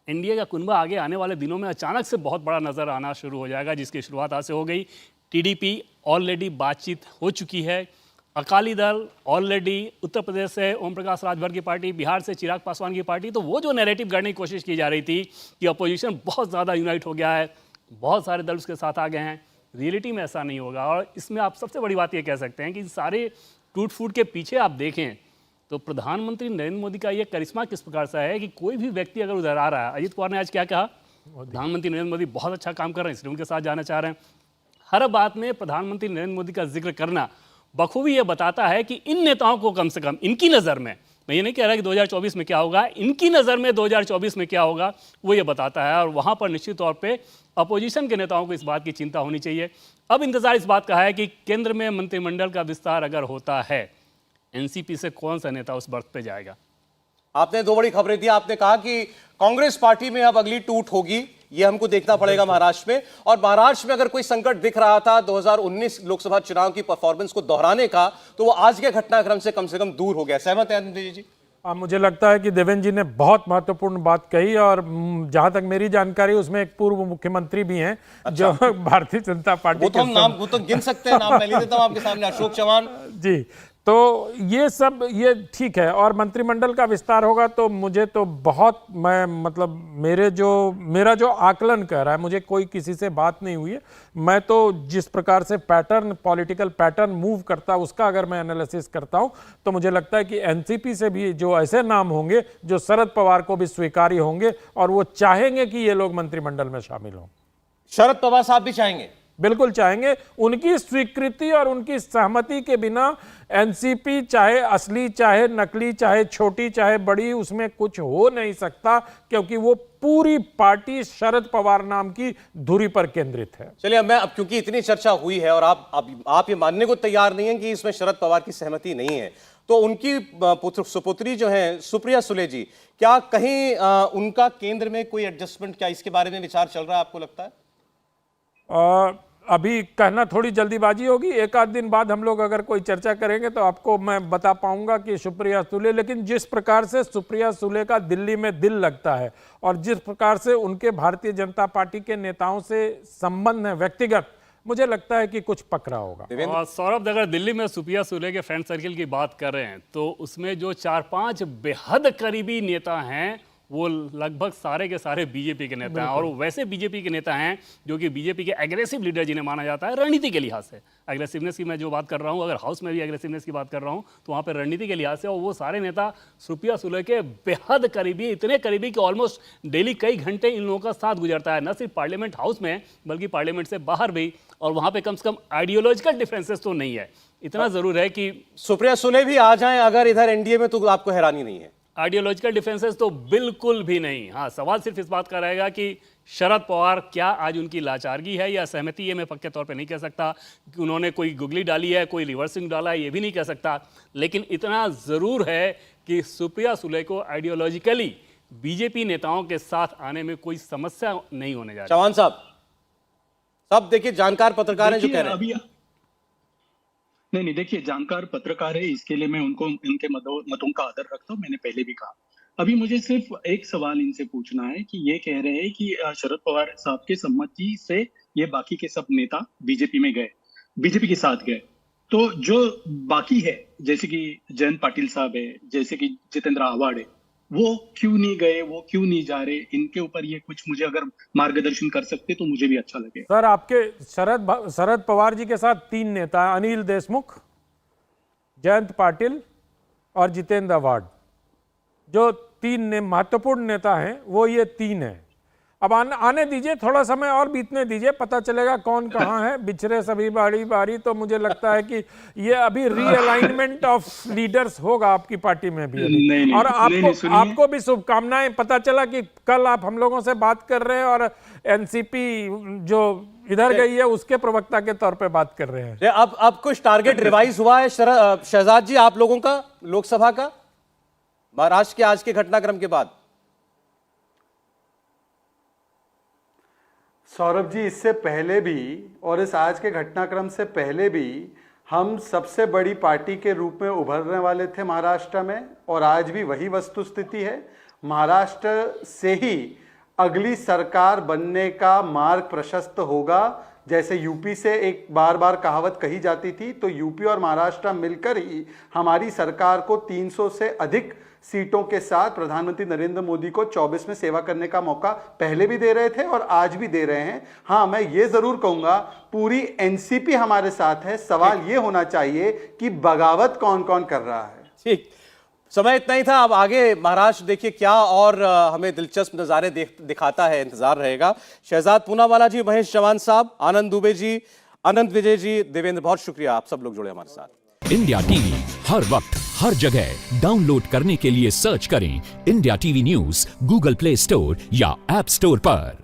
एनडीए का कुनबा आगे आने वाले दिनों में अचानक से बहुत बड़ा नजर आना शुरू हो जाएगा, जिसकी शुरुआत आज से हो गई। टीडीपी ऑलरेडी बातचीत हो चुकी है, अकाली दल ऑलरेडी, उत्तर प्रदेश से ओम प्रकाश राजभर की पार्टी, बिहार से चिराग पासवान की पार्टी। तो वो जो नैरेटिव गढ़ने की कोशिश की जा रही थी कि अपोजिशन बहुत ज़्यादा यूनाइट हो गया है, बहुत सारे दल उसके साथ आ गए हैं, रियलिटी में ऐसा नहीं होगा। और इसमें आप सबसे बड़ी बात ये कह सकते हैं कि सारे टूट फूट के पीछे आप देखें तो प्रधानमंत्री नरेंद्र मोदी का ये करिश्मा किस प्रकार से है कि कोई भी व्यक्ति अगर उधर आ रहा है, अजीत पवार ने आज क्या कहा, प्रधानमंत्री नरेंद्र मोदी बहुत अच्छा काम कर रहे हैं इसलिए उनके साथ जाना चाह रहे हैं। हर बात में प्रधानमंत्री नरेंद्र मोदी का जिक्र करना बखूबी ये बताता है कि इन नेताओं को कम से कम इनकी नज़र में, मैं ये नहीं कह रहा कि 2024 में क्या होगा, इनकी नज़र में 2024 में क्या होगा वो ये बताता है। और वहाँ पर निश्चित तौर पे अपोजिशन के नेताओं को इस बात की चिंता होनी चाहिए। अब इंतजार इस बात का है कि केंद्र में मंत्रिमंडल का विस्तार अगर होता है, एनसीपी से कौन सा नेता उस बर्थ पे जाएगा। आपने 2 बड़ी खबरें दी। आपने कहा कि कांग्रेस पार्टी में अब अगली टूट होगी, ये हमको देखना पड़ेगा महाराष्ट्र में। और महाराष्ट्र में अगर कोई संकट दिख रहा था 2019 लोकसभा चुनाव की परफॉर्मेंस को दोहराने का, तो वो आज के घटनाक्रम से कम दूर हो गया। सहमत है आनंद जी? मुझे लगता है कि देवेंद्र जी ने बहुत महत्वपूर्ण बात कही, और जहां तक मेरी जानकारी उसमें एक पूर्व मुख्यमंत्री भी हैं। जो भारतीय जनता पार्टी वो तो हम नाम वो तो गिन सकते हैं, नाम मैं ले देता हूं आपके सामने, अशोक चव्हाण जी। तो ये सब ये ठीक है, और मंत्रिमंडल का विस्तार होगा तो मुझे तो बहुत, मैं मतलब मेरा जो आकलन कह रहा है, मुझे कोई किसी से बात नहीं हुई है, मैं तो जिस प्रकार से पैटर्न, पॉलिटिकल पैटर्न मूव करता है उसका अगर मैं एनालिसिस करता हूं, तो मुझे लगता है कि एनसीपी से भी जो ऐसे नाम होंगे जो शरद पवार को भी स्वीकार्य होंगे और वो चाहेंगे कि ये लोग मंत्रिमंडल में शामिल हों। शरद पवार साहब भी चाहेंगे? बिल्कुल चाहेंगे। उनकी स्वीकृति और उनकी सहमति के बिना एनसीपी चाहे असली, चाहे नकली, चाहे छोटी, चाहे बड़ी, उसमें कुछ हो नहीं सकता, क्योंकि वो पूरी पार्टी शरद पवार नाम की धुरी पर केंद्रित है। चलिए, अब क्योंकि इतनी चर्चा हुई है और आप ये मानने को तैयार नहीं है कि इसमें शरद पवार की सहमति नहीं है, तो उनकी सुपुत्री जो है सुप्रिया सुले जी, क्या कहीं उनका केंद्र में कोई एडजस्टमेंट, क्या इसके बारे में विचार चल रहा है, आपको लगता है? अभी कहना थोड़ी जल्दीबाजी होगी। एक आध दिन बाद हम लोग अगर कोई चर्चा करेंगे तो आपको मैं बता पाऊंगा कि सुप्रिया सुले, लेकिन जिस प्रकार से सुप्रिया सुले का दिल्ली में दिल लगता है और जिस प्रकार से उनके भारतीय जनता पार्टी के नेताओं से संबंध है व्यक्तिगत, मुझे लगता है कि कुछ पकड़ा होगा। और सौरभ, अगर दिल्ली में सुप्रिया सुले के फ्रेंड सर्किल की बात कर रहे हैं तो उसमें जो 4-5 बेहद करीबी नेता हैं वो लगभग सारे के सारे बीजेपी के नेता हैं, और वो वैसे बीजेपी के नेता हैं जो कि बीजेपी के एग्रेसिव लीडर जिन्हें माना जाता है रणनीति के लिहाज से। एग्रेसिवनेस की मैं जो बात कर रहा हूँ, अगर हाउस में भी एग्रेसिवनेस की बात कर रहा हूँ तो वहाँ पर रणनीति के लिहाज से, और वो सारे नेता सुप्रिया सुले के बेहद करीबी, इतने करीबी कि ऑलमोस्ट डेली कई घंटे इन लोगों का साथ गुजरता है, न सिर्फ पार्लियामेंट हाउस में बल्कि पार्लियामेंट से बाहर भी, और वहाँ पे कम से कम आइडियोलॉजिकल डिफरेंसेस तो नहीं है। इतना जरूर है कि सुप्रिया सुले भी आ जाएं अगर इधर एनडीए में, तो आपको हैरानी नहीं है? आइडियोलॉजिकल डिफरेंसेस तो बिल्कुल भी नहीं। हाँ, सवाल सिर्फ इस बात का रहेगा कि शरद पवार क्या आज उनकी लाचारगी है या सहमति, ये मैं पक्के तौर पे नहीं कह सकता कि उन्होंने कोई गुगली डाली है, कोई रिवर्सिंग डाला है, ये भी नहीं कह सकता, लेकिन इतना ज़रूर है कि सुप्रिया सुले को आइडियोलॉजिकली बीजेपी नेताओं के साथ आने में कोई समस्या नहीं होने जा रही। चौहान साहब, सब देखिए जानकार पत्रकार हैं जो कह रहे हैं। नहीं, देखिए, जानकार पत्रकार है, इसके लिए मैं उनको इनके मतों का आदर रखता हूँ, मैंने पहले भी कहा। अभी मुझे सिर्फ एक सवाल इनसे पूछना है कि ये कह रहे हैं कि शरद पवार साहब के सम्मति से ये बाकी के सब नेता बीजेपी में गए, बीजेपी के साथ गए, तो जो बाकी है जैसे कि जयंत पाटिल साहब है, जैसे कि जितेंद्र आव्हाड है, वो क्यों नहीं गए, वो क्यों नहीं जा रहे? इनके ऊपर ये कुछ मुझे अगर मार्गदर्शन कर सकते तो मुझे भी अच्छा लगे। सर, आपके शरद पवार जी के साथ 3 नेता, अनिल देशमुख, जयंत पाटिल और जितेंद्र आव्हाड, जो 3 महत्वपूर्ण नेता हैं, वो ये 3 हैं। अब आने दीजिए, थोड़ा समय और बीतने दीजिए, पता चलेगा कौन कहाँ है। बिछड़े सभी बारी बारी, तो मुझे लगता है कि ये अभी रीअलाइनमेंट ऑफ लीडर्स होगा आपकी पार्टी में भी। नहीं, और आपको भी शुभकामनाएं। पता चला कि कल आप हम लोगों से बात कर रहे हैं और एनसीपी जो इधर गई है उसके प्रवक्ता के तौर पे बात कर रहे हैं। अब कुछ टारगेट रिवाइज हुआ है शहजाद जी आप लोगों का लोकसभा का, महाराष्ट्र के आज के घटनाक्रम के बाद? सौरभ जी, इससे पहले भी और इस आज के घटनाक्रम से पहले भी हम सबसे बड़ी पार्टी के रूप में उभरने वाले थे महाराष्ट्र में, और आज भी वही वस्तुस्थिति है। महाराष्ट्र से ही अगली सरकार बनने का मार्ग प्रशस्त होगा। जैसे यूपी से एक बार बार कहावत कही जाती थी, तो यूपी और महाराष्ट्र मिलकर ही हमारी सरकार को 300 से अधिक सीटों के साथ प्रधानमंत्री नरेंद्र मोदी को 24 में सेवा करने का मौका पहले भी दे रहे थे और आज भी दे रहे हैं। हाँ, मैं ये जरूर कहूंगा, पूरी एनसीपी हमारे साथ है। सवाल ये होना चाहिए कि बगावत कौन कौन कर रहा है। ठीक, समय इतना ही था। अब आगे महाराष्ट्र देखिए क्या और हमें दिलचस्प नज़ारे दिखाता है, इंतजार रहेगा। शहजाद पूनावाला जी, महेश चौहान साहब, आनंद दुबे जी, अनंत विजय जी, देवेंद्र, बहुत शुक्रिया, आप सब लोग जुड़े हमारे साथ। इंडिया टीवी हर वक्त हर जगह डाउनलोड करने के लिए सर्च करें India TV news Google play store या ऐप स्टोर पर।